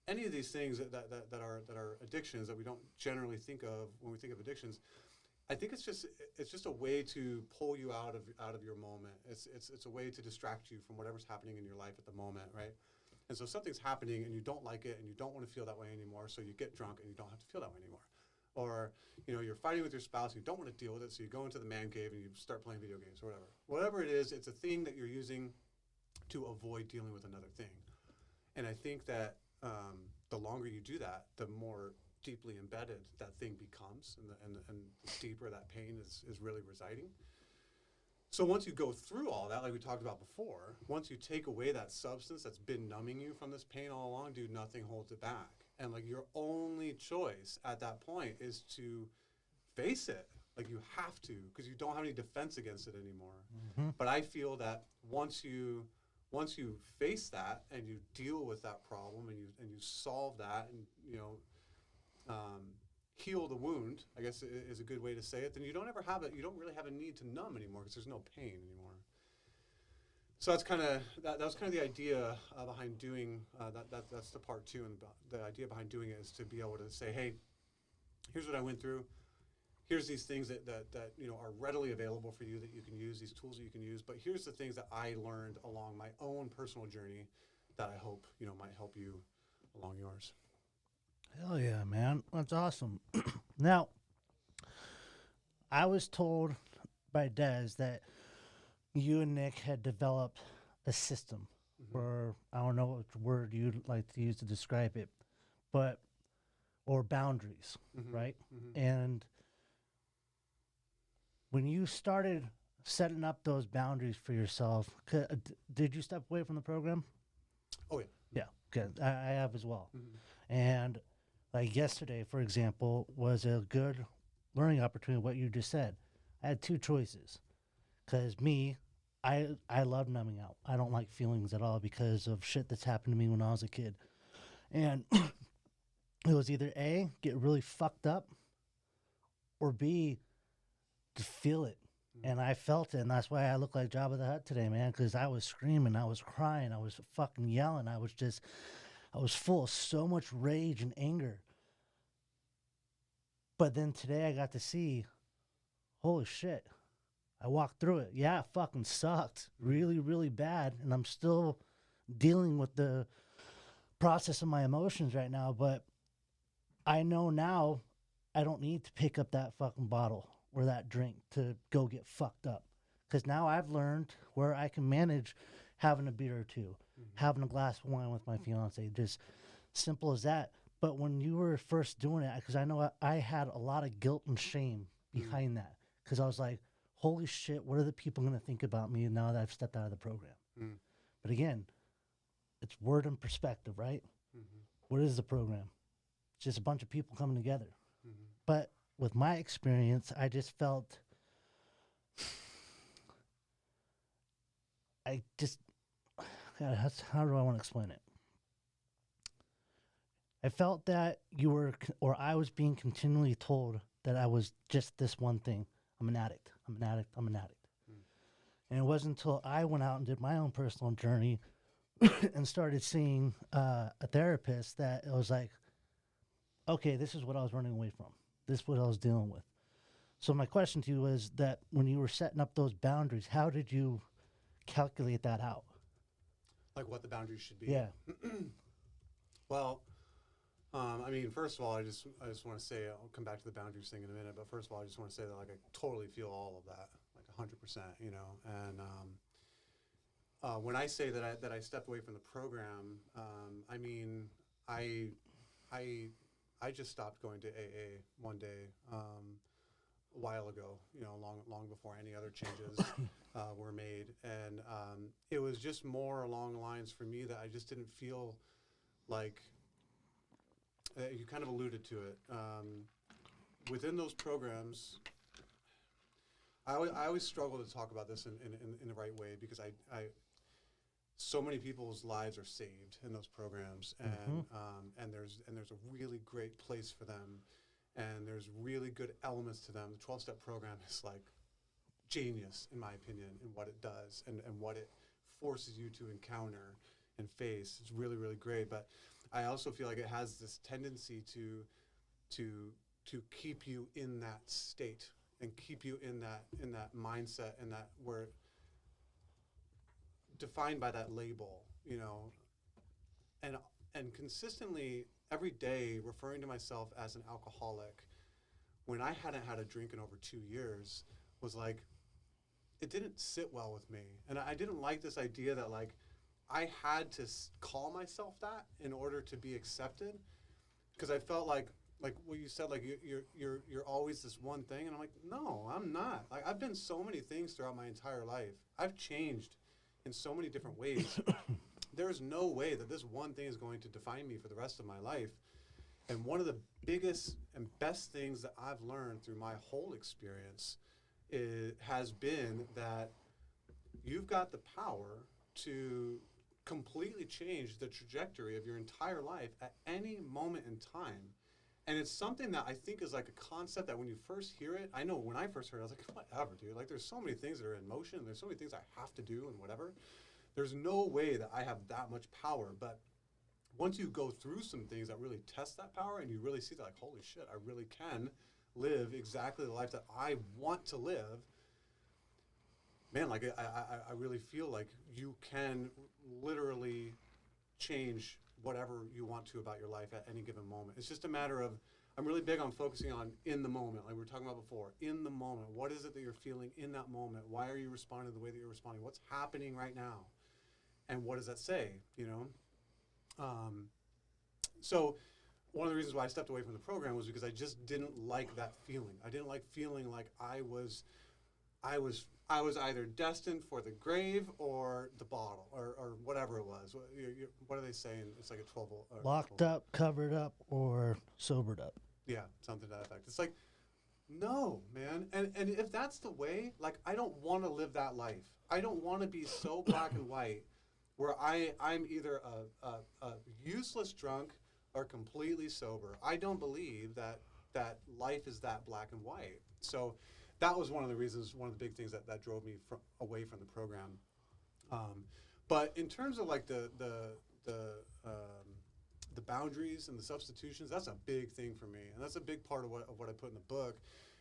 any of these things that are addictions that we don't generally think of when we think of addictions. I think it's just a way to pull you out of your moment. It's a way to distract you from whatever's happening in your life at the moment, right? And so something's happening and you don't like it and you don't want to feel that way anymore, so you get drunk and you don't have to feel that way anymore. Or, you know, you're fighting with your spouse and you don't want to deal with it, so you go into the man cave and you start playing video games or whatever. Whatever it is, it's a thing that you're using to avoid dealing with another thing. And I think that the longer you do that, the more deeply embedded that thing becomes, and the deeper that pain is really residing. So once you go through all that, like we talked about before, once you take away that substance that's been numbing you from this pain all along, dude, nothing holds it back. And like your only choice at that point is to face it. Like you have to, because you don't have any defense against it anymore. Mm-hmm. But I feel that once you face that and you deal with that problem and you solve that and, you know, heal the wound, I guess is a good way to say it, then you don't really have a need to numb anymore, because there's no pain anymore. So that's kind of that was kind of the idea behind doing that's the part 2, and the idea behind doing it is to be able to say, hey, here's what I went through. Here's these things that you know are readily available for you that you can use, these tools that you can use. But here's the things that I learned along my own personal journey that I hope, you know, might help you along yours. Hell yeah, man. That's awesome. Now, I was told by Dez that you and Nick had developed a system, or I don't know what word you'd like to use to describe it, or boundaries, right? And when you started setting up those boundaries for yourself, did you step away from the program? Oh, yeah. Yeah, good. I have as well. And like yesterday, for example, was a good learning opportunity, what you just said. I had 2 choices. Because I love numbing out. I don't like feelings at all because of shit that's happened to me when I was a kid. And it was either A, get really fucked up, or B, to feel it. And I felt it, and that's why I look like Jabba the Hutt today, man, because I was screaming, I was crying, I was fucking yelling, I was full of so much rage and anger. But then today I got to see, holy shit, I walked through it. Yeah, it fucking sucked really, really bad, and I'm still dealing with the process of my emotions right now, but I know now I don't need to pick up that fucking bottle or that drink to go get fucked up. Because now I've learned where I can manage having a beer or 2, having a glass of wine with my fiance, just simple as that. But when you were first doing it, because I know I had a lot of guilt and shame behind that, because I was like, holy shit, what are the people going to think about me now that I've stepped out of the program? But again, it's word and perspective, right? What is the program? It's just a bunch of people coming together. But with my experience, I just felt, God, how do I want to explain it? I felt that I was being continually told that I was just this one thing. I'm an addict. I'm an addict. I'm an addict. And it wasn't until I went out and did my own personal journey and started seeing a therapist that it was like, okay, this is what I was running away from. This is what I was dealing with. So my question to you is that when you were setting up those boundaries, how did you calculate that out? Like what the boundaries should be? Yeah. Well, I mean, first of all, I just want to say, I'll come back to the boundaries thing in a minute, but first of all, I just want to say that, like, I totally feel all of that, like 100%, you know, and when I say that I stepped away from the program, I mean, I just stopped going to AA one day, a while ago, you know, long before any other changes were made, and it was just more along the lines for me that I just didn't feel like, you kind of alluded to it, within those programs. I always struggle to talk about this in the right way, because I so many people's lives are saved in those programs, and there's a really great place for them, and there's really good elements to them. The 12-step program is like genius, in my opinion, in what it does and what it forces you to encounter and face. It's really, really great. But I also feel like it has this tendency to keep you in that state and keep you in that mindset, and that where defined by that label, you know, and consistently every day referring to myself as an alcoholic when I hadn't had a drink in over 2 years was like, it didn't sit well with me. And I didn't like this idea that, like, I had to call myself that in order to be accepted, because I felt like what you said, like you're always this one thing, and I'm like, no, I'm not. Like, I've been so many things throughout my entire life. I've changed in so many different ways. There's no way that this one thing is going to define me for the rest of my life. And one of the biggest and best things that I've learned through my whole experience has been that you've got the power to completely change the trajectory of your entire life at any moment in time. And it's something that I think is like a concept that when you first hear it, I know when I first heard it, I was like, whatever, dude. Like, there's so many things that are in motion, and there's so many things I have to do and whatever. There's no way that I have that much power. But once you go through some things that really test that power, and you really see that, like, holy shit, I really can live exactly the life that I want to live, man, like, I really feel like you can literally change whatever you want to about your life at any given moment. It's just a matter of, I'm really big on focusing on in the moment, like we were talking about before. In the moment, what is it that you're feeling in that moment? Why are you responding the way that you're responding? What's happening right now? And what does that say, you know? So one of the reasons why I stepped away from the program was because I just didn't like that feeling. I didn't like feeling like I was either destined for the grave or the bottle or whatever it was. What are they saying? It's like a 12 volt. Locked up, covered up, or sobered up. Yeah, something to that effect. It's like, no, man. And if that's the way, like, I don't want to live that life. I don't want to be so black and white where I'm either a useless drunk or completely sober. I don't believe that life is that black and white. So that was one of the reasons, one of the big things that drove me away from the program. But in terms of like the boundaries and the substitutions, that's a big thing for me, and that's a big part of what I put in the book.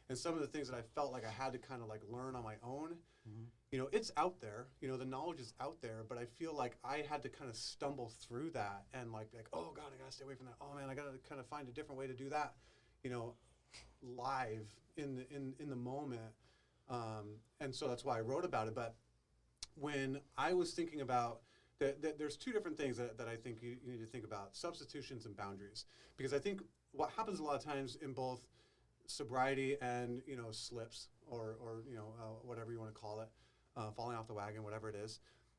And some of the things that I felt like I had to kind of like learn on my own. You know, it's out there. You know, the knowledge is out there, but I feel like I had to kind of stumble through that and like oh God, I gotta stay away from that. Oh man, I gotta kind of find a different way to do that. You know, live in the moment, and so that's why I wrote about it. But when I was thinking about there's two different things that I think you need to think about: substitutions and boundaries. Because I think what happens a lot of times in both sobriety and, you know, slips or you know, whatever you want to call it, falling off the wagon, whatever it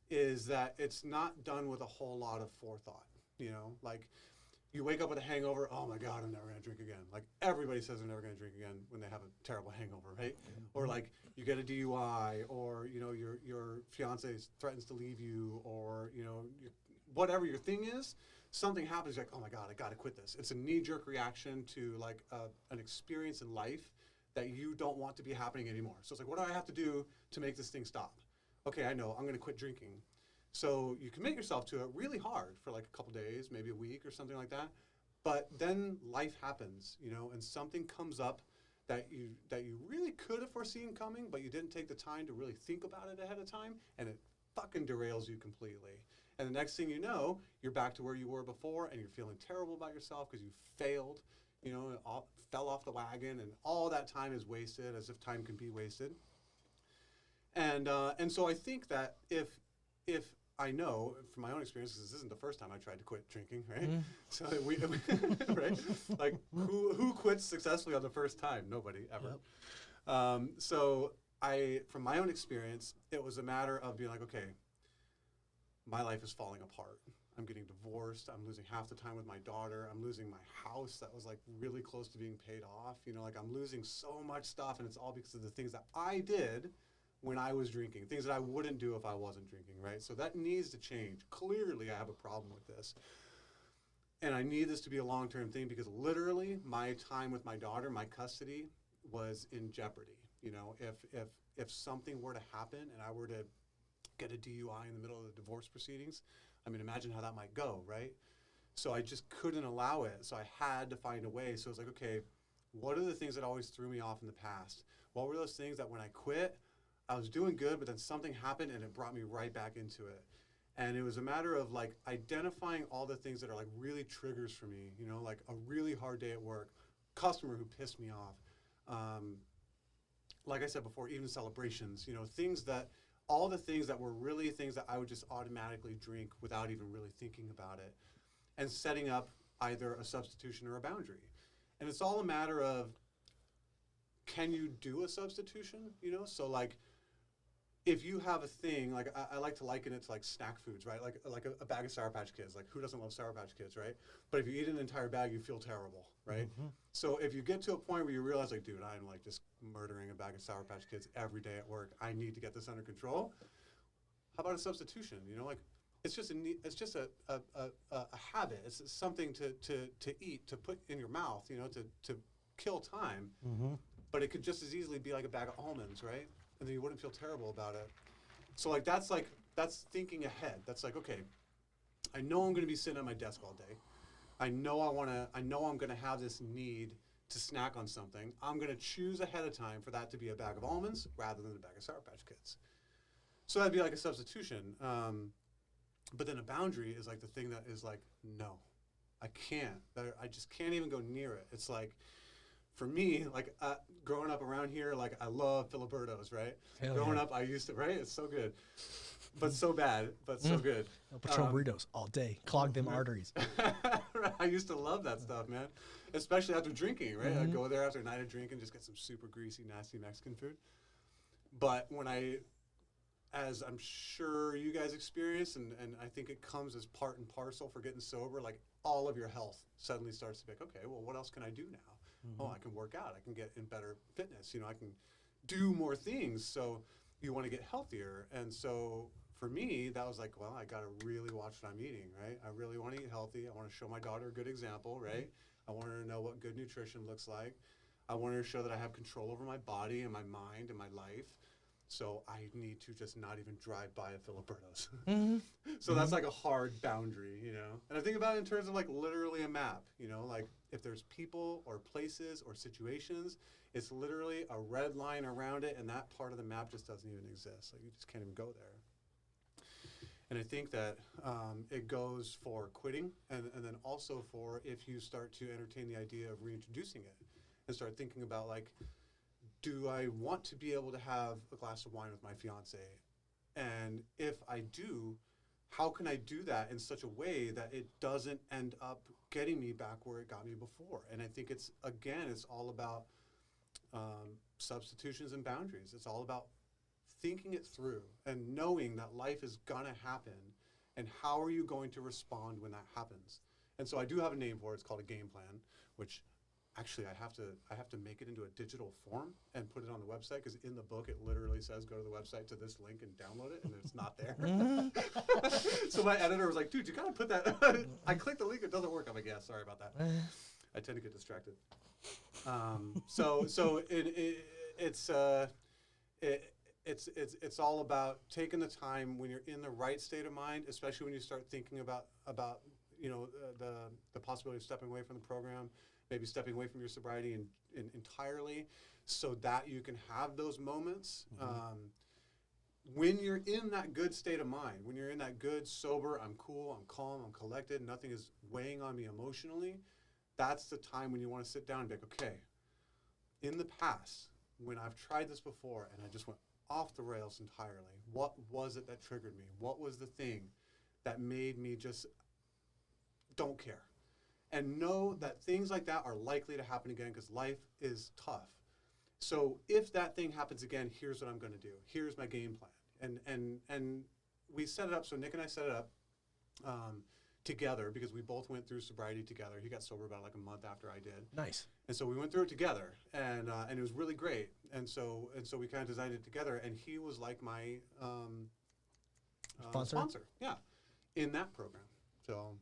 is that it's not done with a whole lot of forethought. You know, like, you wake up with a hangover, oh my God, I'm never gonna drink again. Like, everybody says they're never gonna drink again when they have a terrible hangover, right? Or like, you get a DUI, or, you know, your fiance threatens to leave you, or, you know, whatever your thing is, something happens, you're like, oh my God, I gotta quit this. It's a knee-jerk reaction to like an experience in life that you don't want to be happening anymore. So it's like, what do I have to do to make this thing stop? Okay, I know, I'm gonna quit drinking. So you commit yourself to it really hard for like a couple days, maybe a week or something like that. But then life happens, you know, and something comes up that you really could have foreseen coming, but you didn't take the time to really think about it ahead of time, and it fucking derails you completely. And the next thing you know, you're back to where you were before, and you're feeling terrible about yourself because you failed, fell off the wagon, and all that time is wasted, as if time can be wasted. And so I think that if I know from my own experience, because this isn't the first time I tried to quit drinking, right? So we right, like who quits successfully on the first time? Nobody ever. Yep. So from my own experience, it was a matter of being like, okay, my life is falling apart. I'm getting divorced. I'm losing half the time with my daughter. I'm losing my house that was like really close to being paid off. Like I'm losing so much stuff, and it's all because of the things that I did when I was drinking, things that I wouldn't do if I wasn't drinking, right? So that needs to change. Clearly, I have a problem with this. And I need this to be a long-term thing because literally my time with my daughter, my custody, was in jeopardy. If something were to happen and I were to get a DUI in the middle of the divorce proceedings, I mean, imagine how that might go, right? So I just couldn't allow it. So I had to find a way. So it was like, okay, what are the things that always threw me off in the past? What were those things that when I quit, I was doing good, but then something happened and it brought me right back into it. And it was a matter of like identifying all the things that are like really triggers for me, like a really hard day at work, customer who pissed me off. Like I said before, even celebrations, all the things that were really things that I would just automatically drink without even really thinking about it, and setting up either a substitution or a boundary. And it's all a matter of, can you do a substitution? So like, if you have a thing, like I like to liken it to like snack foods, right? Like a bag of Sour Patch Kids. Like who doesn't love Sour Patch Kids, right? But if you eat an entire bag, you feel terrible, right? Mm-hmm. So if you get to a point where you realize like, dude, I'm like just murdering a bag of Sour Patch Kids every day at work. I need to get this under control. How about a substitution? Like it's just a habit. It's something to eat, to put in your mouth, to kill time. Mm-hmm. But it could just as easily be like a bag of almonds, right? And then you wouldn't feel terrible about it. So that's thinking ahead. That's like, okay, I know I'm going to be sitting at my desk all day. I know I'm going to have this need to snack on something. I'm going to choose ahead of time for that to be a bag of almonds rather than a bag of Sour Patch Kids. So that'd be like a substitution. But then a boundary is like the thing that is like, no, I can't. I just can't even go near it. It's like, for me, like growing up around here, like I love Filibertos, right? Hell growing yeah. up, I used to, right? It's so good, but so bad, but so good. Patron burritos all day, clog them arteries. I used to love that stuff, man. Especially after drinking, right? I'd go there after a night of drinking, just get some super greasy, nasty Mexican food. But when as I'm sure you guys experience, and I think it comes as part and parcel for getting sober, like all of your health suddenly starts to be like, okay, well, what else can I do now? Mm-hmm. Oh, I can work out. I can get in better fitness. I can do more things. So you want to get healthier. And so for me, that was like, well, I got to really watch what I'm eating, right? I really want to eat healthy. I want to show my daughter a good example, right? I want her to know what good nutrition looks like. I want her to show that I have control over my body and my mind and my life. So I need to just not even drive by a Filibertos. Mm-hmm. So that's like a hard boundary, And I think about it in terms of like literally a map, like if there's people or places or situations, it's literally a red line around it, and that part of the map just doesn't even exist. Like you just can't even go there. And I think that it goes for quitting, and then also for if you start to entertain the idea of reintroducing it and start thinking about like, do I want to be able to have a glass of wine with my fiance? And if I do, how can I do that in such a way that it doesn't end up getting me back where it got me before? And I think it's all about substitutions and boundaries. It's all about thinking it through and knowing that life is gonna happen, and how are you going to respond when that happens? And so I do have a name for it. It's called a game plan, which actually I have to make it into a digital form and put it on the website, because in the book it literally says go to the website to this link and download it, and it's not there. So my editor was like, dude, you gotta put that. I clicked the link, it doesn't work. I'm like, yeah, sorry about that. I tend to get distracted. So it's all about taking the time when you're in the right state of mind, especially when you start thinking about the possibility of stepping away from the program, maybe stepping away from your sobriety entirely, so that you can have those moments. when you're in that good state of mind, when you're in that good, sober, I'm cool, I'm calm, I'm collected, nothing is weighing on me emotionally, that's the time when you want to sit down and be like, okay, in the past, when I've tried this before and I just went off the rails entirely, what was it that triggered me? What was the thing that made me just don't care? And know that things like that are likely to happen again because life is tough. So if that thing happens again, here's what I'm going to do. Here's my game plan. And we set it up. So Nick and I set it up together because we both went through sobriety together. He got sober about like a month after I did. Nice. And so we went through it together, and it was really great. And so we kind of designed it together. And he was like my sponsor. Yeah, in that program. So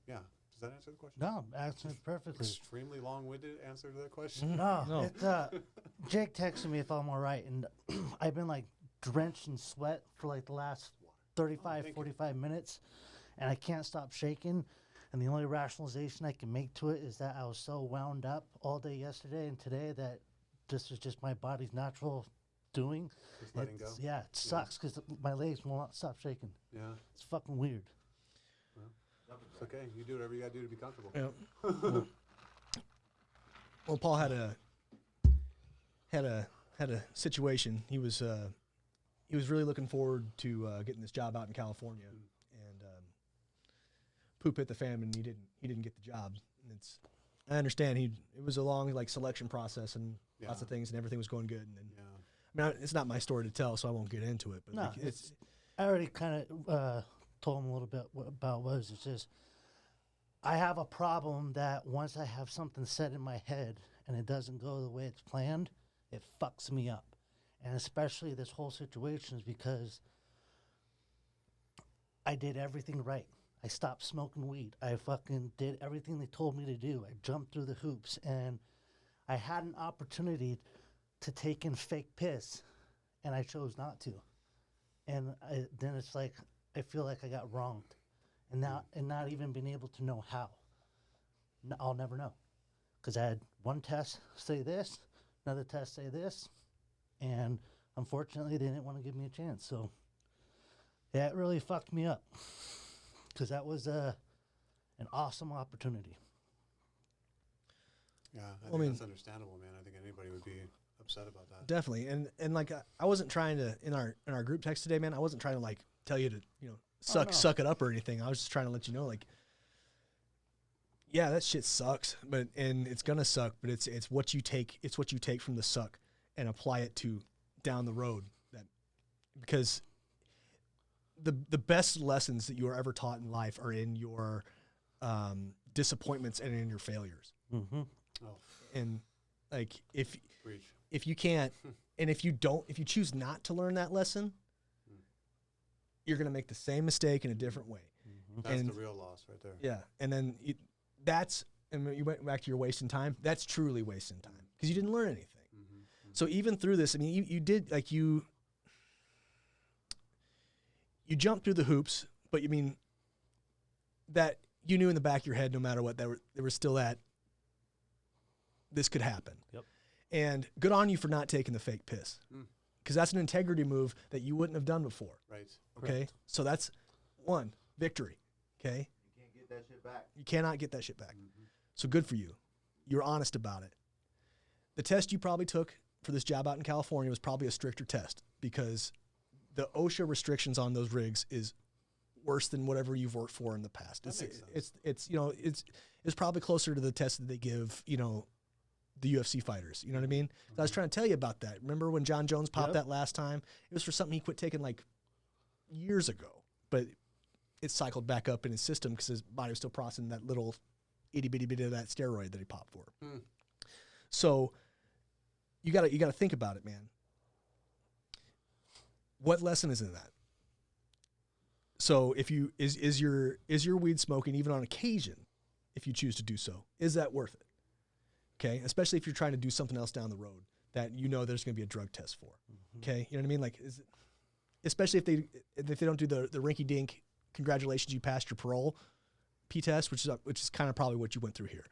yeah. Does that answer the question? No, answered it perfectly. Extremely long-winded answer to that question. No. It, Jake texted me if I'm all right, and I've been like drenched in sweat for like the last 45 minutes, and I can't stop shaking. And the only rationalization I can make to it is that I was so wound up all day yesterday and today that this is just my body's natural doing. Just letting go. Yeah, it sucks because my legs will not stop shaking. Yeah. It's fucking weird. It's okay. You do whatever you got to do to be comfortable. Yeah. Well, Paul had a situation. He was really looking forward to getting this job out in California, and poop hit the fan, and he didn't get the job. And I understand it was a long like selection process and lots of things, and everything was going good. And then, I mean, it's not my story to tell, so I won't get into it. But No, like, it's I already kind of told him a little bit about what it's just. I have a problem that once I have something set in my head and it doesn't go the way it's planned, it fucks me up. And especially this whole situation is because I did everything right. I stopped smoking weed. I fucking did everything they told me to do. I jumped through the hoops, and I had an opportunity to take in fake piss, and I chose not to. And then it's like I feel like I got wronged, and not even being able to know how. I'll never know, because I had one test say this, another test say this, and unfortunately they didn't want to give me a chance. So yeah, it really fucked me up, because that was an awesome opportunity. Yeah, I think that's understandable, man. I think anybody would be upset about that. definitely. And like I wasn't trying to in our group text today, man. I wasn't trying to like tell you to suck it up or anything. I was just trying to let you know, like, yeah, that shit sucks, and it's gonna suck, but it's what you take from the suck and apply it to down the road. Because the best lessons that you are ever taught in life are in your disappointments and in your failures. Mm-hmm. Oh, And like if preach. if you can't and if you choose not to learn that lesson, you're gonna make the same mistake in a different way. That's And- the real loss right there. Yeah, and then and when you went back to your wasting time. That's truly wasting time because you didn't learn anything. So even through this, I mean, you did like you jumped through the hoops, but you mean that you knew in the back of your head, no matter what, there was still that this could happen. Yep. And good on you for not taking the fake piss, because that's an integrity move that you wouldn't have done before. Right. Okay, so that's one victory. Okay. You can't get that shit back. You cannot get that shit back. So good for you. You're honest about it. The test you probably took for this job out in California was probably a stricter test, because the OSHA restrictions on those rigs is worse than whatever you've worked for in the past. That makes sense. It's probably closer to the test that they give, the UFC fighters. You know what I mean? So I was trying to tell you about that. Remember when John Jones popped that last time? It was for something he quit taking like years ago, but it cycled back up in his system because his body was still processing that little itty bitty bit of that steroid that he popped for. So you gotta think about it, man. What lesson is in that? So if you is your weed smoking, even on occasion, if you choose to do so, is that worth it? Okay, especially if you're trying to do something else down the road that there's going to be a drug test for. Okay, you know what I mean? Like, especially if they don't do the rinky dink, congratulations, you passed your parole P test, which is kind of probably what you went through here,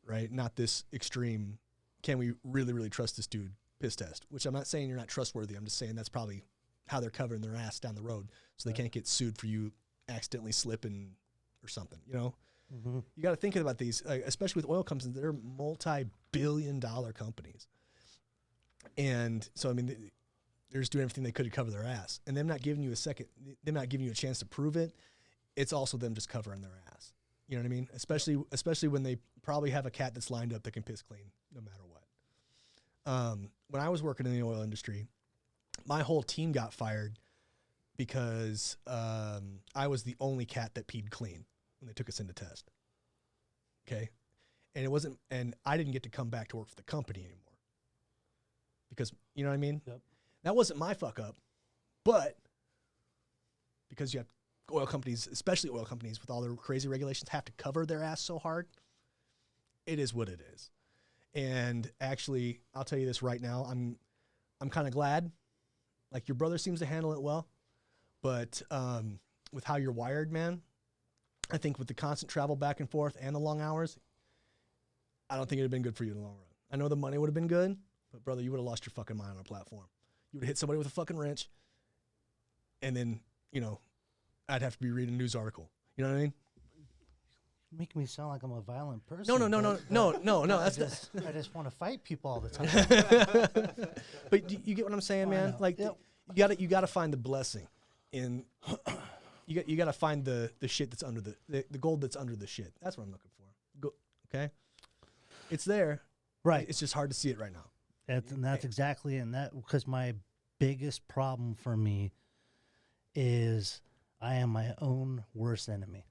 right? Not this extreme. Can we really trust this dude piss test, which I'm not saying you're not trustworthy. I'm just saying that's probably how they're covering their ass down the road, so they can't get sued for you accidentally slipping or something. You know, you got to think about these, especially with oil companies. They're multi-billion-dollar companies, and so I mean, they're just doing everything they could to cover their ass, and them not giving you a chance to prove it. It's also them just covering their ass. You know what I mean? Especially when they probably have a cat that's lined up that can piss clean no matter what. When I was working in the oil industry, my whole team got fired because I was the only cat that peed clean when they took us into test. Okay, and I didn't get to come back to work for the company anymore because you know what I mean. Yep. That wasn't my fuck up, but because you have oil companies, especially oil companies with all their crazy regulations, have to cover their ass so hard. It is what it is. And actually, I'll tell you this right now. I'm kind of glad. Like, your brother seems to handle it well, but with how you're wired, man, I think with the constant travel back and forth and the long hours, I don't think it'd have been good for you in the long run. I know the money would have been good, but brother, you would have lost your fucking mind on a platform. You would have hit somebody with a fucking wrench, and then, you know, I'd have to be reading a news article. You know what I mean? You make me sound like I'm a violent person. No. I just want to fight people all the time. But you get what I'm saying, man? Like, you gotta find the blessing in. You gotta find the shit that's under the gold that's under the shit. That's what I'm looking for. Okay, it's there. Right. It's just hard to see it right now. That's exactly, and that because my biggest problem for me is I am my own worst enemy.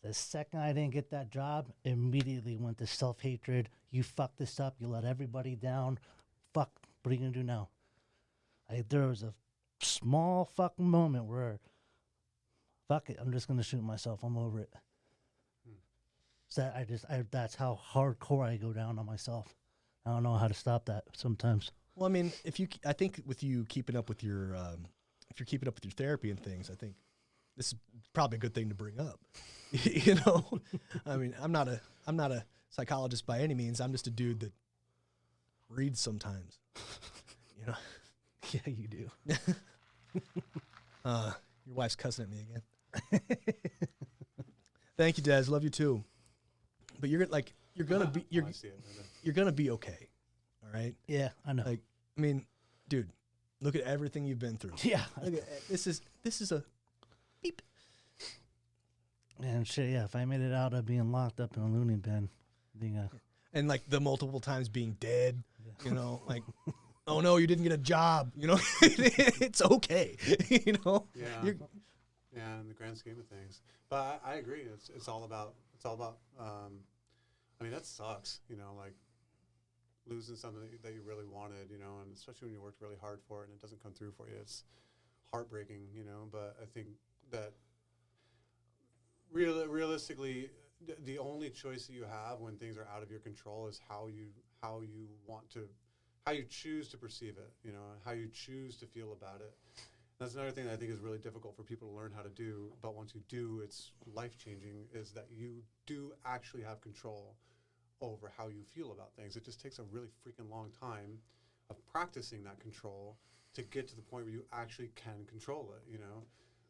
The second I didn't get that job, immediately went to self-hatred. You fucked this up. You let everybody down. Fuck, what are you going to do now? There was a small fucking moment where, fuck it, I'm just going to shoot myself. I'm over it. So that's how hardcore I go down on myself. I don't know how to stop that sometimes. Well, I mean, I think with you keeping up with your, if you're keeping up with your therapy and things, I think this is probably a good thing to bring up. You know, I mean, I'm not a psychologist by any means. I'm just a dude that reads sometimes. You know, Yeah, you do. your wife's cussing at me again. Thank you, Dez. Love you too. But you're gonna be okay. All right. Yeah, I know. Like, I mean, dude, look at everything you've been through. Yeah. This is a beep. And shit, yeah, if I made it out of being locked up in a loony bin, And like the multiple times being dead, you know, like, oh no, you didn't get a job, you know, it's okay, you know. Yeah. Yeah, in the grand scheme of things. But I agree. It's all about. I mean, that sucks. You know, like losing something that you really wanted. You know, and especially when you worked really hard for it and it doesn't come through for you, it's heartbreaking. You know, but I think that realistically, the only choice that you have when things are out of your control is how you choose to perceive it. You know, how you choose to feel about it. That's another thing that I think is really difficult for people to learn how to do, but once you do, it's life-changing, is that you do actually have control over how you feel about things. It just takes a really freaking long time of practicing that control to get to the point where you actually can control it, you know?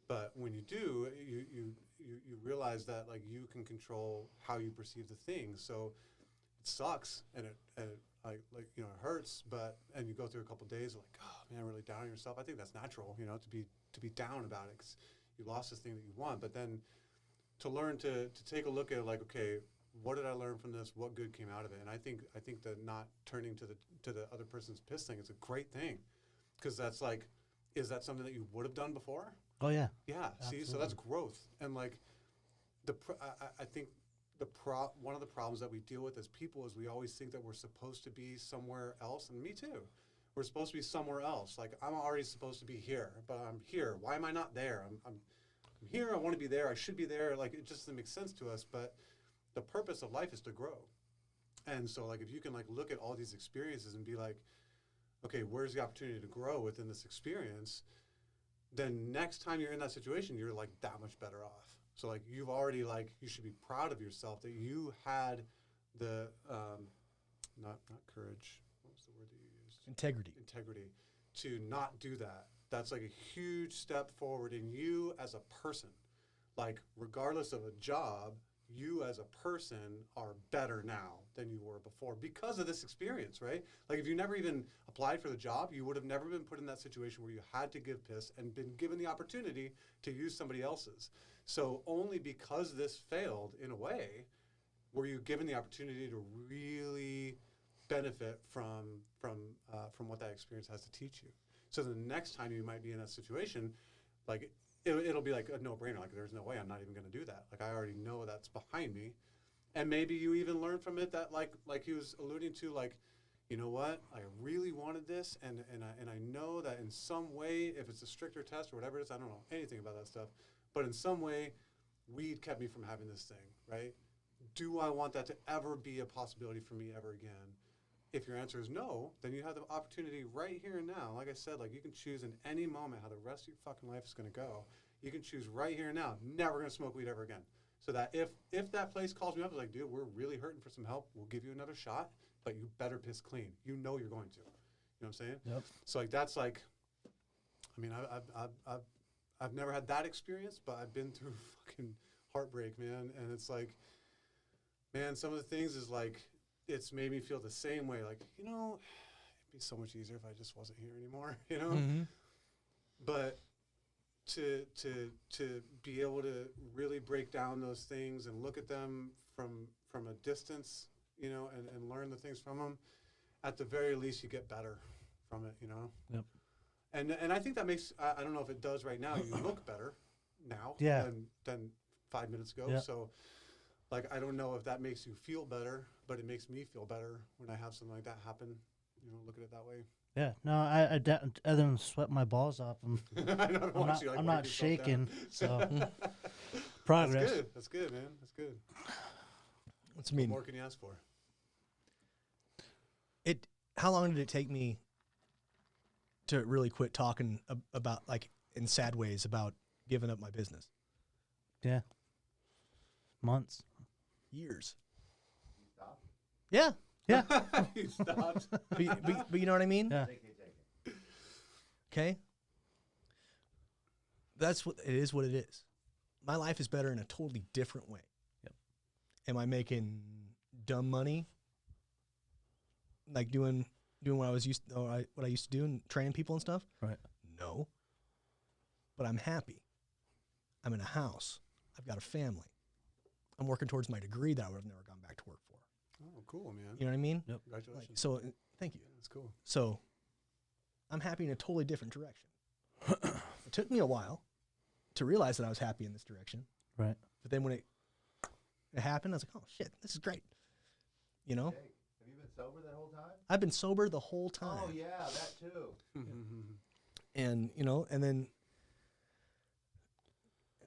But when you do, you realize that, like, you can control how you perceive the thing. So it sucks, and it you know, it hurts, and you go through a couple of days like, oh man, really down on yourself. I think that's natural, you know, to be down about it because you lost this thing that you want. But then to learn to take a look at, like, okay, what did I learn from this? What good came out of it? And I think that not turning to the other person's piss thing is a great thing, because that's like, is that something that you would have done before? Oh yeah. Yeah. Absolutely. See, so that's growth, and like I think. One of the problems that we deal with as people is we always think that we're supposed to be somewhere else, and me too. We're supposed to be somewhere else. Like, I'm already supposed to be here, but I'm here. Why am I not there? I'm here. I want to be there. I should be there. Like, it just doesn't make sense to us. But the purpose of life is to grow. And so, like, if you can, like, look at all these experiences and be like, okay, where's the opportunity to grow within this experience? Then next time you're in that situation, you're like that much better off. So, like, you've already, like, you should be proud of yourself that you had the, not courage. What was the word that you used? Integrity. to not do that. That's like a huge step forward in you as a person. Like, regardless of a job, you as a person are better now than you were before because of this experience, right? Like, if you never even applied for the job, you would have never been put in that situation where you had to give piss and been given the opportunity to use somebody else's. So only because this failed, in a way, were you given the opportunity to really benefit from what that experience has to teach you. So the next time you might be in that situation, like, it'll be like a no-brainer. Like, there's no way I'm not even going to do that. Like, I already know that's behind me. And maybe you even learn from it that, like he was alluding to, like, you know what? I really wanted this, and I know that in some way, if it's a stricter test or whatever it is, I don't know anything about that stuff, but in some way, weed kept me from having this thing, right? Do I want that to ever be a possibility for me ever again? If your answer is no, then you have the opportunity right here and now. Like I said, like, you can choose in any moment how the rest of your fucking life is going to go. You can choose right here and now. Never going to smoke weed ever again. So that if that place calls me up, it's like, dude, we're really hurting for some help. We'll give you another shot, but you better piss clean. You know you're going to. You know what I'm saying? Yep. So, like, that's like, I mean, I've never had that experience, but I've been through fucking heartbreak, man. And it's like, man, some of the things is like, it's made me feel the same way. Like, you know, it'd be so much easier if I just wasn't here anymore, you know? Mm-hmm. But to be able to really break down those things and look at them from a distance, you know, and learn the things from them, at the very least you get better from it, you know? Yep. And I think that makes, I don't know if it does right now, you look better now than 5 minutes ago. Yeah. So, like, I don't know if that makes you feel better, but it makes me feel better when I have something like that happen, you know, look at it that way. Yeah, no, other than sweat my balls off, I'm not shaking. So progress. That's good, man. That's good. What's mean? What more can you ask for? How long did it take me to really quit talking about, like, in sad ways, about giving up my business? Yeah, months. Years. You stop. Yeah. Yeah. You stopped. but you know what I mean? Yeah. Take it. Okay. That's what it is. What it is. My life is better in a totally different way. Yep. Am I making dumb money? Like doing what I used to do and training people and stuff? Right. No. But I'm happy. I'm in a house. I've got a family. I'm working towards my degree that I would have never gone back to work for. Oh, cool, man. You know what I mean? Yep. Congratulations. Like, so thank you. Yeah, that's cool. So I'm happy in a totally different direction. It took me a while to realize that I was happy in this direction. Right. But then when it happened, I was like, oh, shit, this is great. You know? Hey, have you been sober that whole time? I've been sober the whole time. Oh, yeah, that too. And, you know, and then,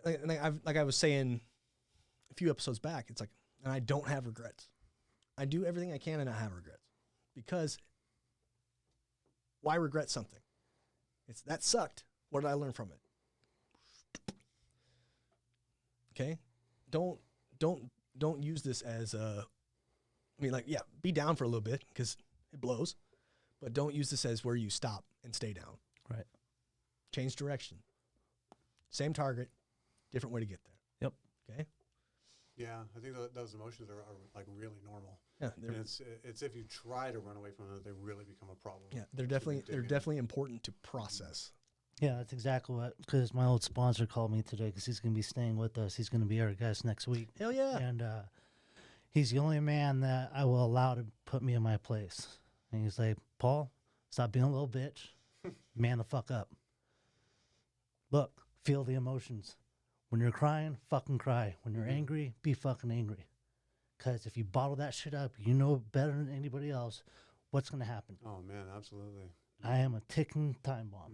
like I was saying a few episodes back, it's like, and I don't have regrets. I do everything I can and not have regrets. Because why regret something? That sucked. What did I learn from it? Okay? Don't use this as be down for a little bit because it blows, but don't use this as where you stop and stay down. Right. Change direction. Same target, different way to get there. Yep. Okay? Yeah, I think those emotions are like really normal. Yeah, And it's if you try to run away from them, they really become a problem. yeah, they're So you dig in. definitely important to process. Yeah, that's exactly what, because my old sponsor called me today because he's going to be staying with us. He's going to be our guest next week. Hell yeah. And he's the only man that I will allow to put me in my place. And he's like, Paul, stop being a little bitch. Man the fuck up. Look, feel the emotions. When you're crying, fucking cry. When you're angry, be fucking angry. Because if you bottle that shit up, you know better than anybody else what's going to happen. Oh, man, absolutely. I am a ticking time bomb.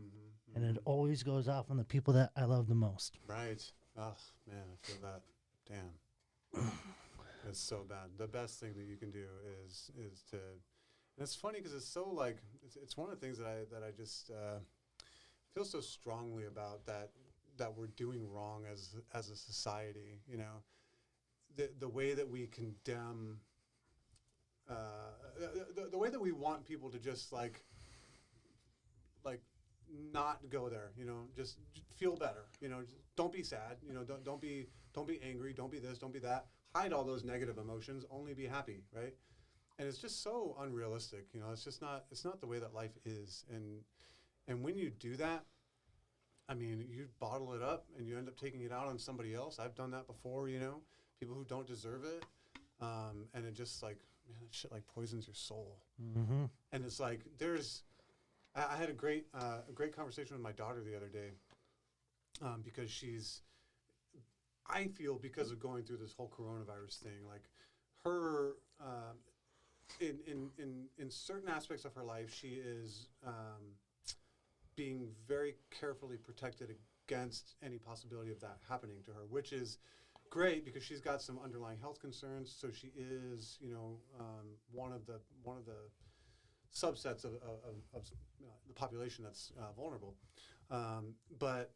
And it always goes off on the people that I love the most. Right. Oh, man, I feel that. Damn. It's so bad. The best thing that you can do is to, and it's funny because it's so like, it's one of the things that I just feel so strongly about that we're doing wrong as a society, you know, the way that we condemn, the way that we want people to just like like not go there, you know, just feel better, you know, just don't be sad, you know, don't be angry, don't be this, don't be that. Hide all those negative emotions, only be happy, right? And it's just so unrealistic, you know, it's not the way that life is. And when you do that, I mean, you bottle it up and you end up taking it out on somebody else. I've done that before, you know, people who don't deserve it. And it just like, man, that shit like poisons your soul. Mm-hmm. And it's like, I had a great conversation with my daughter the other day, because I feel because of going through this whole coronavirus thing, like her, in certain aspects of her life, she is being very carefully protected against any possibility of that happening to her, which is great because she's got some underlying health concerns. So she is, you know, one of the subsets of the population that's vulnerable. But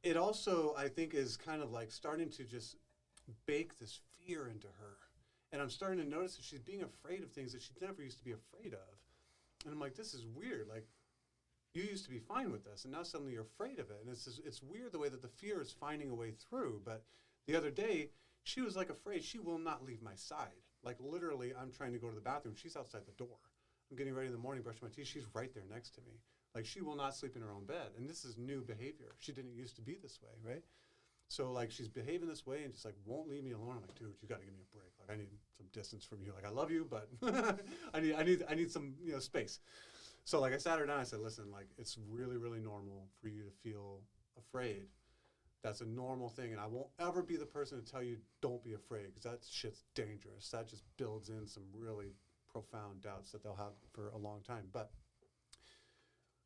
it also, I think, is kind of like starting to just bake this fear into her. And I'm starting to notice that she's being afraid of things that she never used to be afraid of. And I'm like, this is weird. Like, you used to be fine with this, and now suddenly you're afraid of it. And it's weird the way that the fear is finding a way through. But the other day, she was like afraid. She will not leave my side. Like literally, I'm trying to go to the bathroom. She's outside the door. I'm getting ready in the morning, brushing my teeth. She's right there next to me. Like she will not sleep in her own bed. And this is new behavior. She didn't used to be this way, right? So like she's behaving this way and just like won't leave me alone. I'm like, dude, you got to give me a break. Like I need some distance from you. Like I love you, but I need some, you know, space. So like I sat her down, I said, listen, like it's really, really normal for you to feel afraid. That's a normal thing. And I won't ever be the person to tell you don't be afraid because that shit's dangerous. That just builds in some really profound doubts that they'll have for a long time. But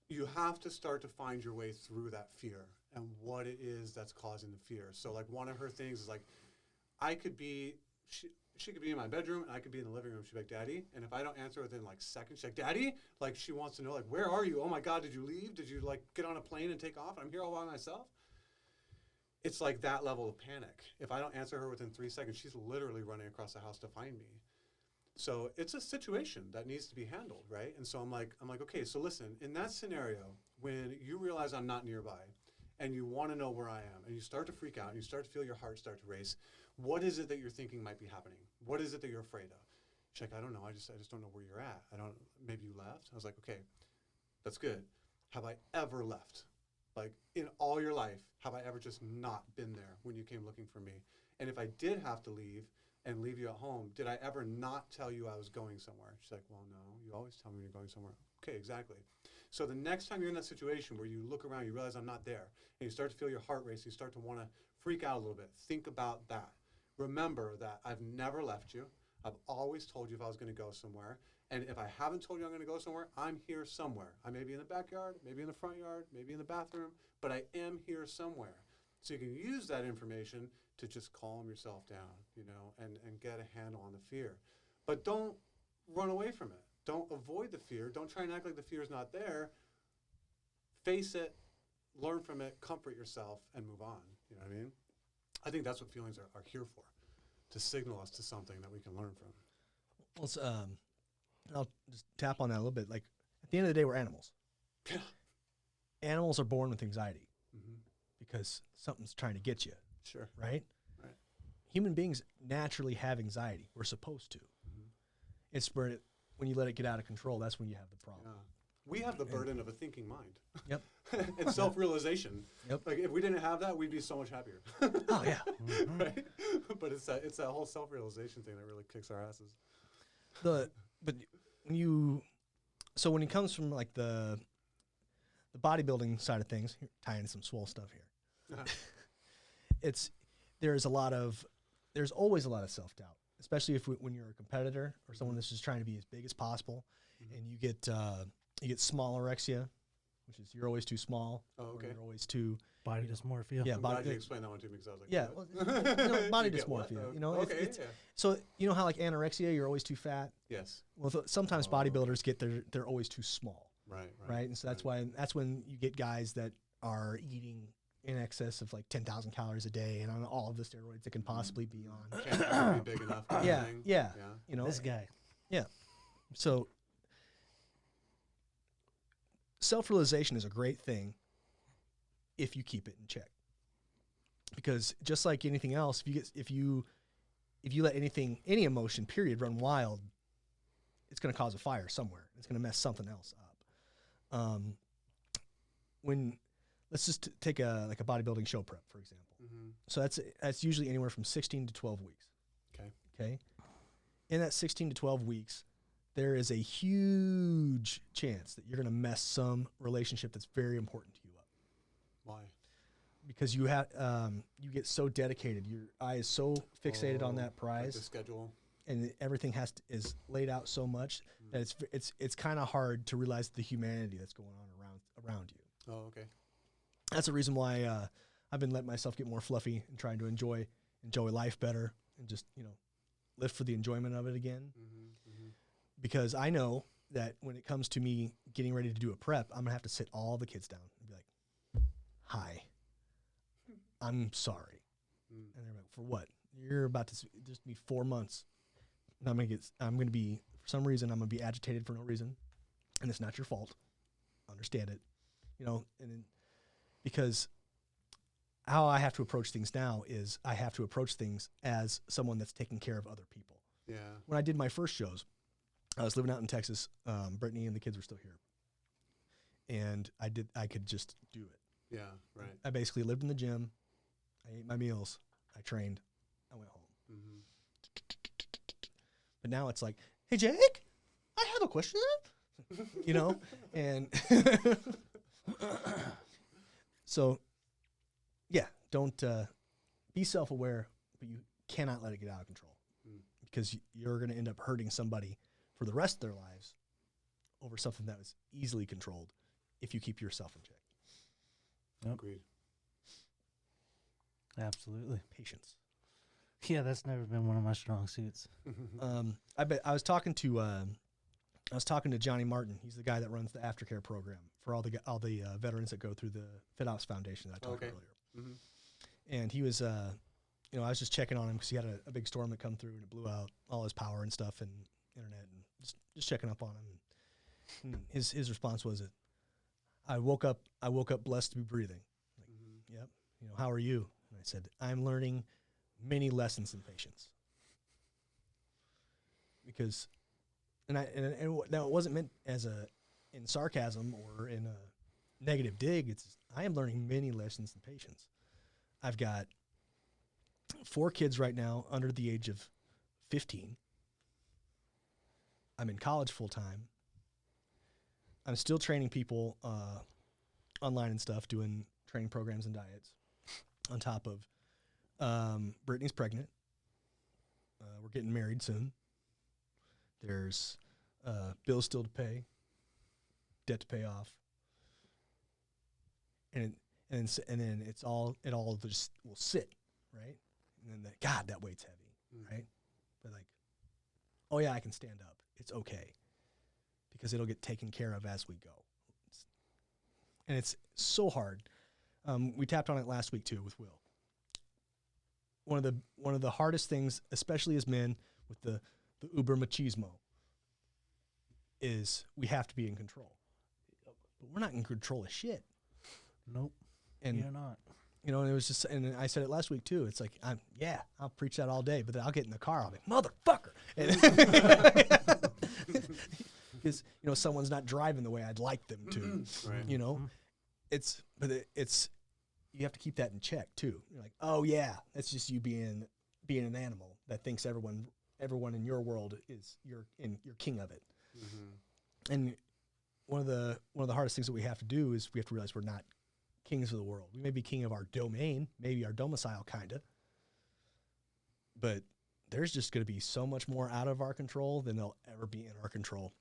you have to start to find your way through that fear and what it is that's causing the fear. So like one of her things is like, she could be in my bedroom and I could be in the living room. She'd be like, Daddy. And if I don't answer within like seconds, she's like, Daddy? Like she wants to know, like, where are you? Oh my God, did you leave? Did you like get on a plane and take off? I'm here all by myself. It's like that level of panic. If I don't answer her within 3 seconds, she's literally running across the house to find me. So it's a situation that needs to be handled, right? And so I'm like, okay, so listen, in that scenario, when you realize I'm not nearby and you want to know where I am and you start to freak out and you start to feel your heart start to race, what is it that you're thinking might be happening? What is it that you're afraid of? She's like, I don't know. I just don't know where you're at. Maybe you left. I was like, okay, that's good. Have I ever left? Like in all your life, have I ever just not been there when you came looking for me? And if I did have to leave and leave you at home, did I ever not tell you I was going somewhere? She's like, well, no, you always tell me you're going somewhere. Okay, exactly. So the next time you're in that situation where you look around, you realize I'm not there, and you start to feel your heart race, you start to want to freak out a little bit, think about that. Remember that I've never left you. I've always told you if I was going to go somewhere. And if I haven't told you I'm going to go somewhere, I'm here somewhere. I may be in the backyard, maybe in the front yard, maybe in the bathroom, but I am here somewhere. So you can use that information to just calm yourself down, you know, and get a handle on the fear. But don't run away from it. Don't avoid the fear. Don't try and act like the fear is not there. Face it, learn from it, comfort yourself, and move on. You know what I mean? I think that's what feelings are here for, to signal us to something that we can learn from. Well, it's, I'll just tap on that a little bit. Like, at the end of the day, we're animals. Yeah. Animals are born with anxiety Mm-hmm. because something's trying to get you, Sure. right? Right. Human beings naturally have anxiety. We're supposed to. Mm-hmm. It's when you let it get out of control, that's when you have the problem. Yeah. We have the burden of a thinking mind. Yep. And self-realization. Yep. Like if we didn't have that, we'd be so much happier. Oh, yeah. Right? But it's that whole self-realization thing that really kicks our asses. But when it comes from like the bodybuilding side of things, here, tying in some swole stuff here. There's always a lot of self-doubt, especially when you're a competitor or someone that's just trying to be as big as possible, and you get smallorexia, which is you're always too small. Oh, or okay. You're always too Body dysmorphia. yeah. I'm glad you explained that one to me because I was like, Yeah, what? well, body You get what, dysmorphia. though? You know, Okay, it's, yeah. so you know how like anorexia, you're always too fat. Yes. Well, sometimes bodybuilders get they're always too small, Right. right? And so that's when you get guys that are eating in excess of like 10,000 calories a day and on all of the steroids that can possibly be on. Can't ever be big enough. Kind Yeah, of thing. yeah, you know. This guy. So self-realization is a great thing if you keep it in check. Because just like anything else, if you let any emotion period run wild, it's going to cause a fire somewhere. It's going to mess something else up. Let's just take a bodybuilding show prep, for example. Mm-hmm. So that's usually anywhere from 16 to 12 weeks. Okay. In that 16 to 12 weeks, there is a huge chance that you're going to mess some relationship that's very important to you up. Why? Because you get so dedicated, your eye is so fixated on that prize, like the schedule, and everything is laid out so much that it's kind of hard to realize the humanity that's going on around you. Oh, okay. That's the reason why I've been letting myself get more fluffy and trying to enjoy life better and just live for the enjoyment of it again. Because I know that when it comes to me getting ready to do a prep, I'm gonna have to sit all the kids down and be like, "Hi, I'm sorry," and they're like, "For what? You're about to just be 4 months, and I'm gonna be for some reason I'm gonna be agitated for no reason, and it's not your fault. Understand it, and then, because how I have to approach things now is I have to approach things as someone that's taking care of other people. Yeah. When I did my first shows, I was living out in Texas. Brittany and the kids were still here, and I could just do it. Yeah. Right. I basically lived in the gym. I ate my meals. I trained. I went home. But now it's like, "Hey, Jake, I have a question," and so, yeah, don't be self-aware, but you cannot let it get out of control because you're going to end up hurting somebody for the rest of their lives over something that was easily controlled if you keep yourself in check. Yep. Agreed. Absolutely. Patience. Yeah, that's never been one of my strong suits. I was talking to Johnny Martin. He's the guy that runs the aftercare program for all the veterans that go through the FitOps Foundation that I talked about earlier. And he was, I was just checking on him because he had a big storm that come through and it blew out all his power and stuff and internet, and just checking up on him. And his response was, I woke up blessed to be breathing. Like, yep. How are you? And I said, I'm learning many lessons in patience. Because, now it wasn't meant in sarcasm or in a negative dig. I am learning many lessons in patience. I've got 4 kids right now under the age of 15. I'm in college full time. I'm still training people online and stuff, doing training programs and diets. On top of Brittany's pregnant. We're getting married soon. There's bills still to pay, debt to pay off, and then it all just will sit, right? And then that weight's heavy, right? But like, oh yeah, I can stand up. It's okay, because it'll get taken care of as we go. And it's so hard. We tapped on it last week too with Will. One of the hardest things, especially as men, with the uber machismo, is we have to be in control. But we're not in control of shit. Nope. And you're not. And it was just, and I said it last week too. It's like, I'll preach that all day, but then I'll get in the car, I'll be, motherfucker. Because, someone's not driving the way I'd like them to, Right. It's, you have to keep that in check too. You're like, oh yeah, that's just you being an animal that thinks everyone in your world is you're king of it. And one of the hardest things that we have to do is we have to realize we're not kings of the world. We may be king of our domain, maybe our domicile, kinda, but there's just going to be so much more out of our control than they'll ever be in our control.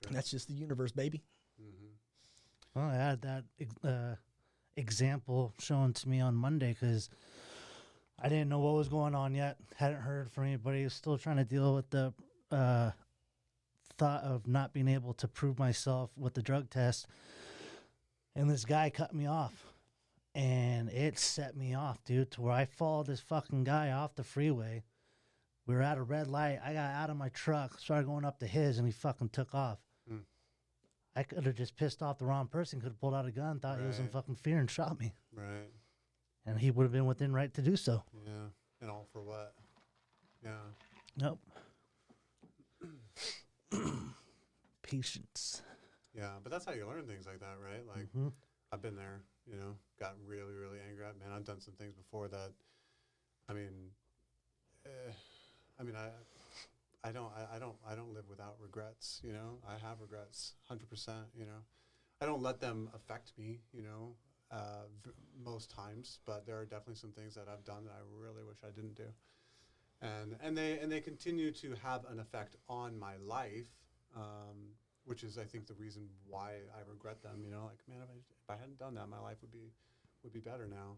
Sure. And that's just the universe, baby. Well, I had that example shown to me on Monday because I didn't know what was going on yet. Hadn't heard from anybody. Was still trying to deal with the thought of not being able to prove myself with the drug test. And this guy cut me off. And it set me off, dude, to where I followed this fucking guy off the freeway. We were at a red light. I got out of my truck, started going up to his, and he fucking took off. I could have just pissed off the wrong person, could have pulled out a gun, thought he was in Right. fucking fear and shot me. Right. And he would have been within right to do so. Yeah. And all for what? Yeah. Nope. Patience. Yeah. But that's how you learn things like that, right? Like, Mhm. I've been there, got really, really angry at, man. I've done some things before that, I mean, I don't live without regrets, I have regrets, 100%, I don't let them affect me, most times, but there are definitely some things that I've done that I really wish I didn't do. And they continue to have an effect on my life, which is, I think, the reason why I regret them. Like, man, if I hadn't done that, my life would be better now.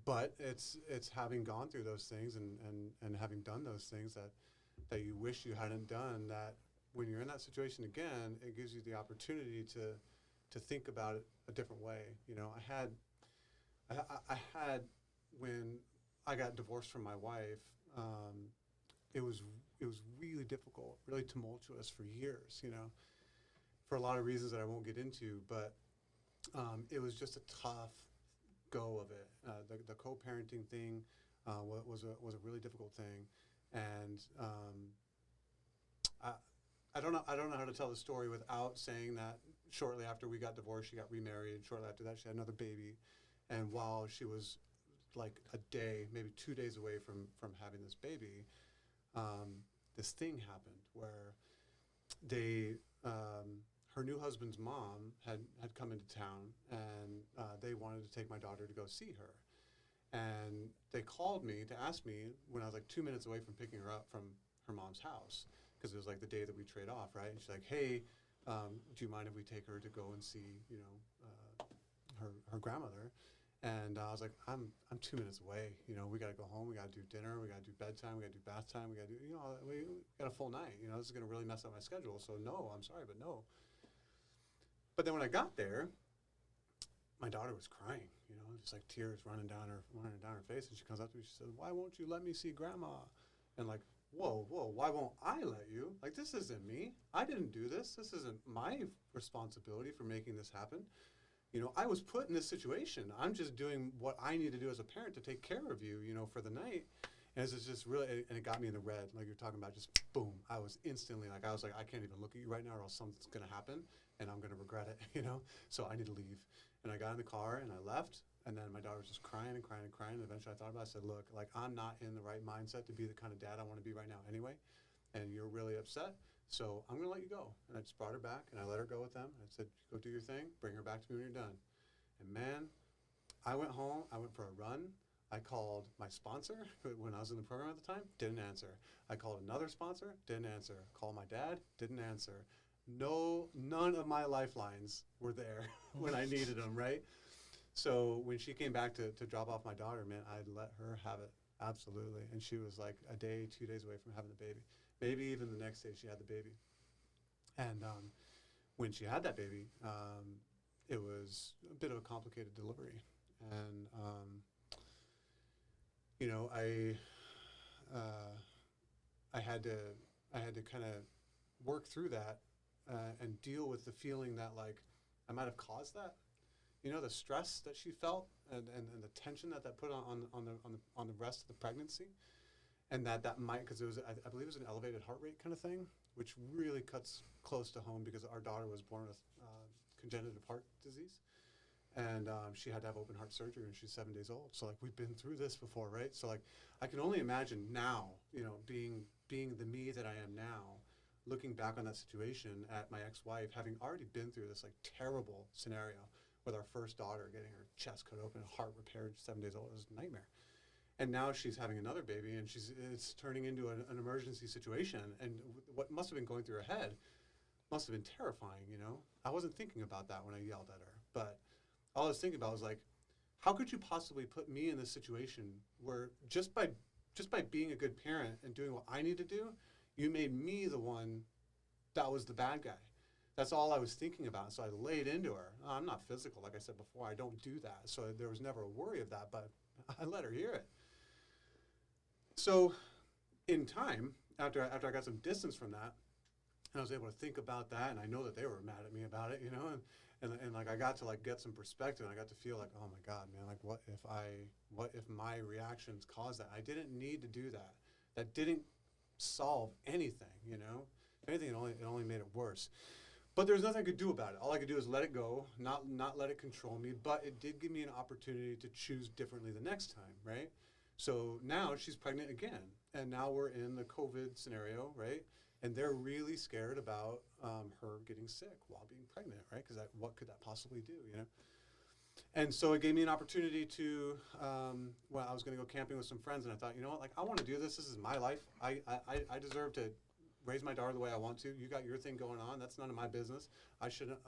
But it's having gone through those things and having done those things that you wish you hadn't done, that when you're in that situation again, it gives you the opportunity to think about it a different way. I had when I got divorced from my wife, it was really difficult, really tumultuous for years, for a lot of reasons that I won't get into, but it was just a tough go of it. The co-parenting thing was a really difficult thing, and I don't know how to tell the story without saying that shortly after we got divorced, she got remarried. Shortly after that, she had another baby, and while she was like a day, maybe 2 days away from having this baby, this thing happened where her new husband's mom had come into town, and they wanted to take my daughter to go see her. And they called me to ask me when I was like 2 minutes away from picking her up from her mom's house, because it was like the day that we trade off, right? And she's like, hey, do you mind if we take her to go and see, her grandmother? And I was like, I'm 2 minutes away. We got to go home. We got to do dinner. We got to do bedtime. We got to do bath time. We got to do, we got a full night. This is going to really mess up my schedule. So no, I'm sorry, but no. But then when I got there, my daughter was crying, just like tears running down her face. And she comes up to me, she said, why won't you let me see grandma? And like, whoa, why won't I let you? Like, this isn't me. I didn't do this. This isn't my responsibility for making this happen. I was put in this situation. I'm just doing what I need to do as a parent to take care of you, for the night. And it's just really, and it got me in the red, like you're talking about, just boom. I was instantly like, I can't even look at you right now or else something's going to happen and I'm going to regret it, So I need to leave. And I got in the car and I left. And then my daughter was just crying and crying and crying. And eventually I thought about it. I said, look, like, I'm not in the right mindset to be the kind of dad I want to be right now anyway. And you're really upset. So I'm going to let you go. And I just brought her back and I let her go with them. I said, go do your thing. Bring her back to me when you're done. And man, I went home. I went for a run. I called my sponsor when I was in the program at the time. Didn't answer. I called another sponsor. Didn't answer. Called my dad. Didn't answer. None of my lifelines were there when I needed them, right? So when she came back to drop off my daughter, man, I let her have it. Absolutely. And she was like a day, 2 days away from having the baby. Maybe even the next day she had the baby. And when she had that baby, it was a bit of a complicated delivery. And, I had to kind of work through that and deal with the feeling that, like, I might have caused that. The stress that she felt and the tension that put on the rest of the pregnancy, and that might, because it was, I believe it was an elevated heart rate kind of thing, which really cuts close to home because our daughter was born with congenital heart disease, and she had to have open heart surgery when she's 7 days old. So like, we've been through this before, right? So like, I can only imagine now, being the me that I am now, looking back on that situation at my ex-wife, having already been through this like terrible scenario with our first daughter getting her chest cut open, heart repaired, 7 days old. It was a nightmare. And now she's having another baby, and it's turning into an emergency situation. And what must have been going through her head must have been terrifying, I wasn't thinking about that when I yelled at her. But all I was thinking about was like, how could you possibly put me in this situation where just by being a good parent and doing what I need to do, you made me the one that was the bad guy. That's all I was thinking about. So I laid into her. I'm not physical, like I said before. I don't do that. So there was never a worry of that, but I let her hear it. So in time, after I got some distance from that, And I was able to think about that, and I know that they were mad at me about it, you know, and like I got to like get some perspective, and I got to feel like, oh my God, man, like what if my reactions caused that? I didn't need to do that. That didn't solve anything, you know. If anything, it only made it worse. But there's nothing I could do about it. All I could do is let it go, not let it control me. But it did give me an opportunity to choose differently the next time, right? So now she's pregnant again, and now we're in the COVID scenario, right? And they're really scared about her getting sick while being pregnant, right? Because what could that possibly do, you know? And so it gave me an opportunity to, well, I was going to go camping with some friends, and I thought, you know what, like, I want to do this. This is my life. I deserve to raise my daughter the way I want to. You got your thing going on. That's none of my business. I shouldn't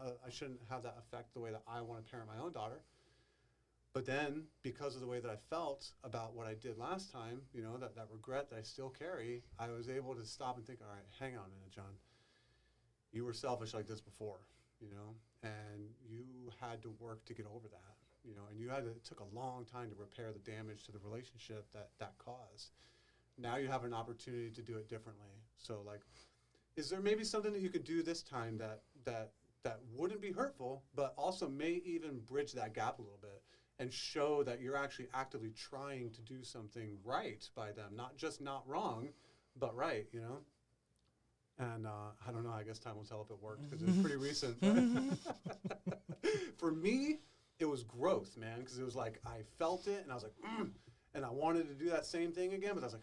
have that affect the way that I want to parent my own daughter. But then, because of the way that I felt about what I did last time, you know, that regret that I still carry, I was able to stop and think, all right, hang on a minute, John. You were selfish like this before, you know, and you had to work to get over that, you know, and it took a long time to repair the damage to the relationship that caused. Now you have an opportunity to do it differently. So, like, is there maybe something that you could do this time that wouldn't be hurtful, but also may even bridge that gap a little bit and show that you're actually actively trying to do something right by them, not just not wrong, but right, you know? And I don't know, I guess time will tell if it worked because it was pretty recent. But for me, it was growth, man, because it was like I felt it and I was like, and I wanted to do that same thing again, but I was like,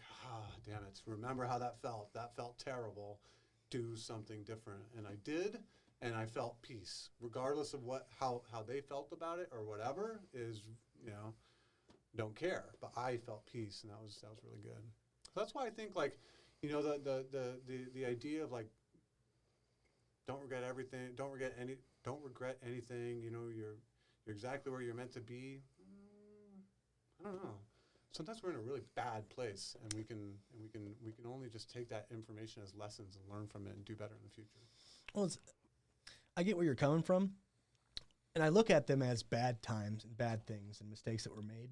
damn it, remember how that felt. That felt terrible. Do something different. And I did, and I felt peace. Regardless of how they felt about it or whatever is, you know, don't care. But I felt peace, and that was really good. So that's why I think, like, you know, the idea of, like, don't regret everything, don't regret anything, you know, you're exactly where you're meant to be. I don't know. Sometimes we're in a really bad place, and we can only just take that information as lessons and learn from it and do better in the future. Well, I get where you're coming from, and I look at them as bad times and bad things and mistakes that were made,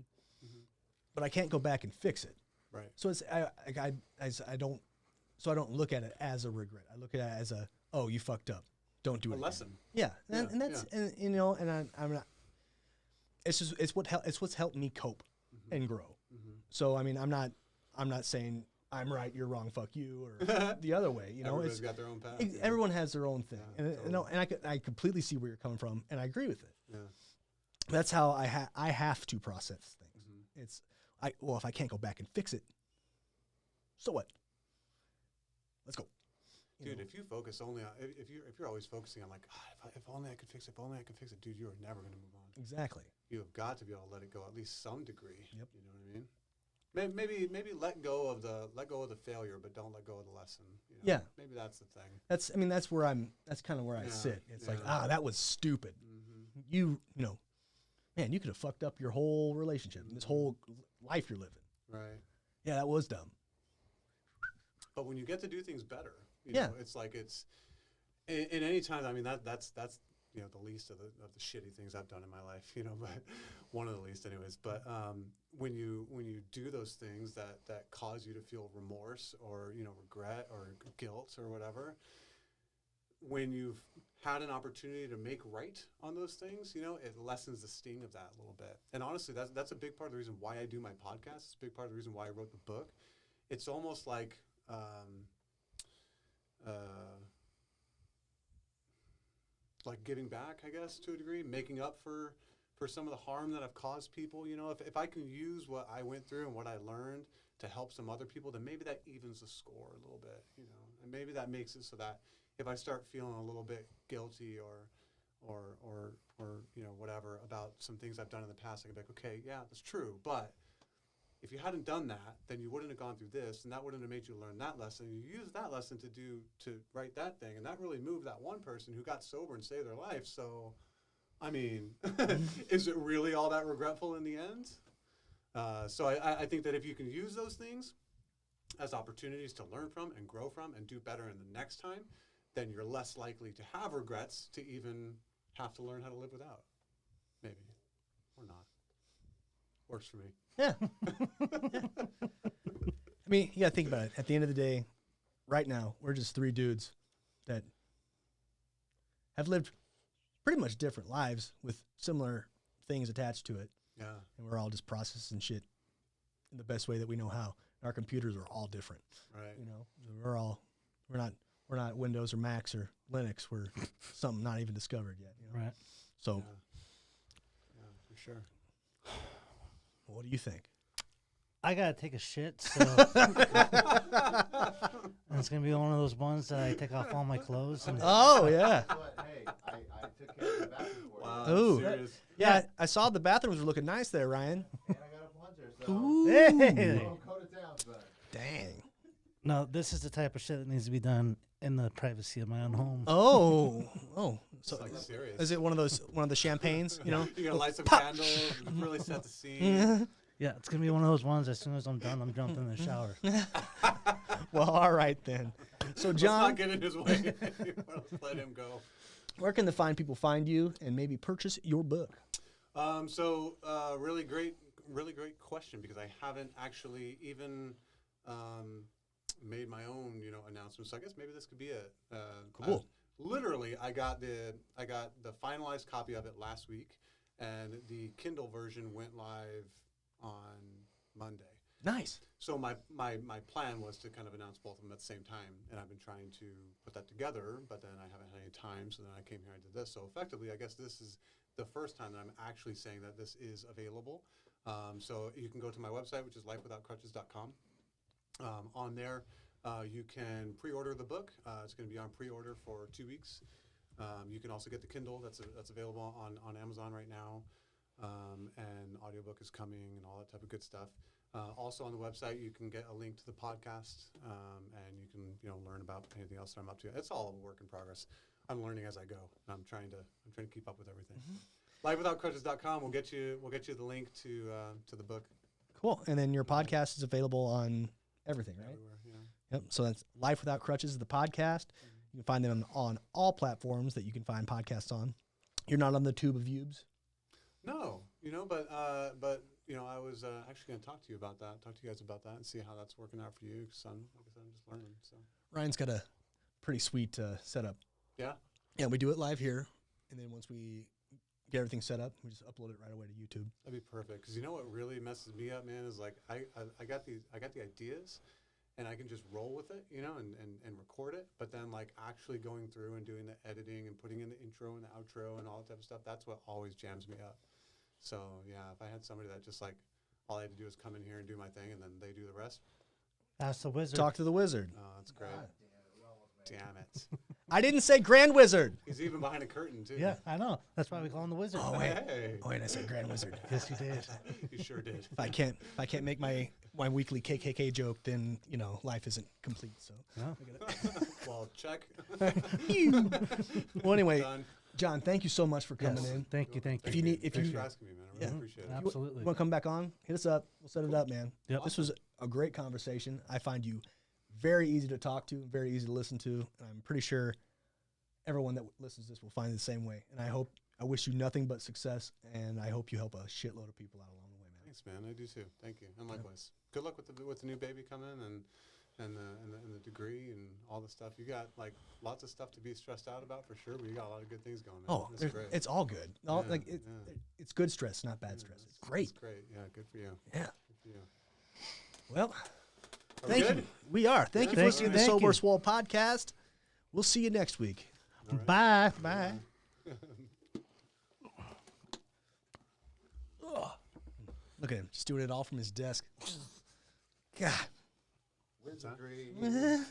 but I can't go back and fix it. Right. So I don't look at it as a regret. I look at it as oh, you fucked up. Don't do it. A lesson. Yeah, and that's and you know, and I'm not. It's what's helped me cope and grow. So I mean, I'm not saying I'm right, you're wrong, fuck you, or the other way. You know, Everybody's got their own path. Everyone has their own thing, and totally. I completely see where you're coming from, and I agree with it. Yeah. That's how I have to process things. Well, if I can't go back and fix it, so what? Let's go. Dude, if you focus only on, if you're always focusing on, like, if only I could fix it, dude, you are never going to move on. Exactly. You have got to be able to let it go at least some degree. Yep. You know what I mean? Maybe let go of the failure, but don't let go of the lesson. You know? Yeah. Maybe that's the thing. That's kind of where I sit. It's like, that was stupid. You know, man, you could have fucked up your whole relationship, this whole life you're living. Right. Yeah, that was dumb. But when you get to do things better, you Yeah. know, it's like it's in any time. I mean, that's you know, the least of the shitty things I've done in my life, you know, but one of the least anyways. But when you do those things that cause you to feel remorse or, you know, regret or guilt or whatever, when you've had an opportunity to make right on those things, you know, it lessens the sting of that a little bit. And honestly, that's a big part of the reason why I do my podcast. It's a big part of the reason why I wrote the book. It's almost like giving back, I guess, to a degree, making up for some of the harm that I've caused people. You know, if I can use what I went through and what I learned to help some other people, then maybe that evens the score a little bit, you know, and maybe that makes it so that if I start feeling a little bit guilty or you know, whatever about some things I've done in the past, I can be like, okay, yeah, that's true, but if you hadn't done that, then you wouldn't have gone through this, and that wouldn't have made you learn that lesson. You used that lesson to write that thing, and that really moved that one person who got sober and saved their life. So, I mean, is it really all that regretful in the end? So I think that if you can use those things as opportunities to learn from and grow from and do better in the next time, then you're less likely to have regrets to even have to learn how to live without. Maybe. Or not. Works for me. Yeah. I mean, you got to think about it. At the end of the day, right now, we're just three dudes that have lived pretty much different lives with similar things attached to it. Yeah. And we're all just processing shit in the best way that we know how. Our computers are all different. Right. You know, we're not Windows or Macs or Linux. We're something not even discovered yet. You know? Right. So, Yeah, for sure. what do you think? I gotta take a shit, so and it's gonna be one of those ones that I take off all my clothes and Oh yeah, But hey, I took care of the bathroom for Wow. you. Ooh. Serious. yeah. I saw the bathrooms were looking nice there, Ryan. And I got a plunger, so Hey! don't coat it down, son. Dang. No, this is the type of shit that needs to be done in the privacy of my own home. Oh. So It's like serious. is it one of the champagnes? You know. You gotta light some candles, really set the scene. Yeah, it's gonna be one of those ones. As soon as I'm done, I'm jumping in the shower. Well, all right then. So Let's John, not get in his way. Let's let him go. where can the fine people find you and maybe purchase your book? Really great question, because I haven't actually even made my own, announcement. So I guess maybe this could be it. Cool. Literally, I got the finalized copy of it last week, and the Kindle version went live on Monday. Nice. So my plan was to kind of announce both of them at the same time, and I've been trying to put that together, but then I haven't had any time, so then I came here and did this. So effectively, I guess this is the first time that I'm actually saying that this is available. So you can go to my website, which is lifewithoutcrutches.com. On there, you can pre-order the book. It's going to be on pre-order for 2 weeks. You can also get the Kindle that's available on Amazon right now. And audiobook is coming and all that type of good stuff. Also on the website, you can get a link to the podcast, and you can learn about anything else that I'm up to. It's all a work in progress. I'm learning as I go, and I'm trying to keep up with everything. LifeWithoutCrutches.com will get you the link to the book. Cool. And then your podcast is available on everything, right? Everywhere. Yeah. Yep. So that's Life Without Crutches, the podcast. You can find them on all platforms that you can find podcasts on. You're not on the tube of Ubes. No, but I was actually going to talk to you guys about that, and see how that's working out for you. Because like I said, I'm just learning. So Ryan's got a pretty sweet setup. yeah. Yeah, we do it live here, and then once we get everything set up, we just upload it right away to YouTube. That'd be perfect. Because what really messes me up, man, is like I got the ideas, and I can just roll with it, and record it. But then like actually going through and doing the editing and putting in the intro and the outro and all that type of stuff, that's what always jams me up. So yeah, if I had somebody that just like all I had to do is come in here and do my thing, and then they do the rest. That's the wizard. Talk to the wizard. Oh, that's great. Damn it. I didn't say Grand Wizard. He's even behind a curtain too. Yeah, I know. That's why we call him the wizard. Oh wait, Hey. I said Grand Wizard. Yes, you did. You sure did. If I can't make my weekly KKK joke, then life isn't complete. So No. Well, check. well, anyway, Done. John, thank you so much for coming Yes. in. Thank you. If you need, if Thanks you for asking me, man. I really Yeah. appreciate it. Absolutely. You want to come back on? Hit us up. We'll set it up, man. Yep. This was a great conversation. I find you very easy to talk to, very easy to listen to, and I'm pretty sure everyone that listens to this will find it the same way. And I wish you nothing but success, and I hope you help a shitload of people out along the way, man. Thanks, man. I do too. Thank you. And likewise. Good luck with the new baby coming and the degree and all the stuff. You got like lots of stuff to be stressed out about for sure, but you got a lot of good things going, man. Oh, That's great. it's all good. It's good stress, not bad stress. It's great. It's great. Yeah, good for you. Yeah. Good for you. Well, Are we thank good? you. We are. Thank you for Thank listening you. to the Thank Sober you. Swole podcast. We'll see you next week. All right. Bye. Bye. Ugh. Look at him, just doing it all from his desk. God. Wizardry. And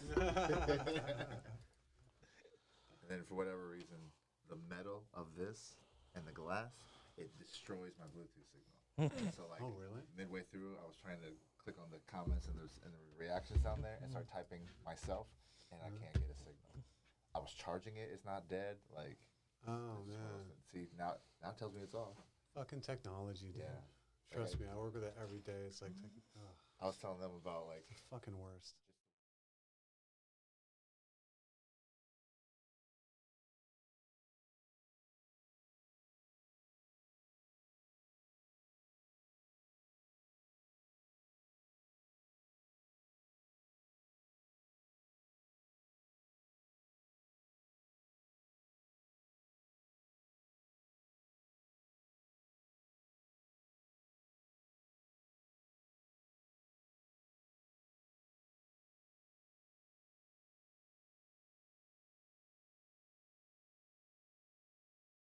then for whatever reason, the metal of this and the glass, it destroys my Bluetooth signal. And so like Oh, really? midway through, I was trying to click on the comments and the reactions down there and start typing myself, and I can't get a signal. I was charging it; it's not dead. Like, Oh it's man. frozen. See now it tells me it's off. Fucking technology, dude. Yeah. Trust me, I work with it every day. It's like, I was telling them about like it's the fucking worst.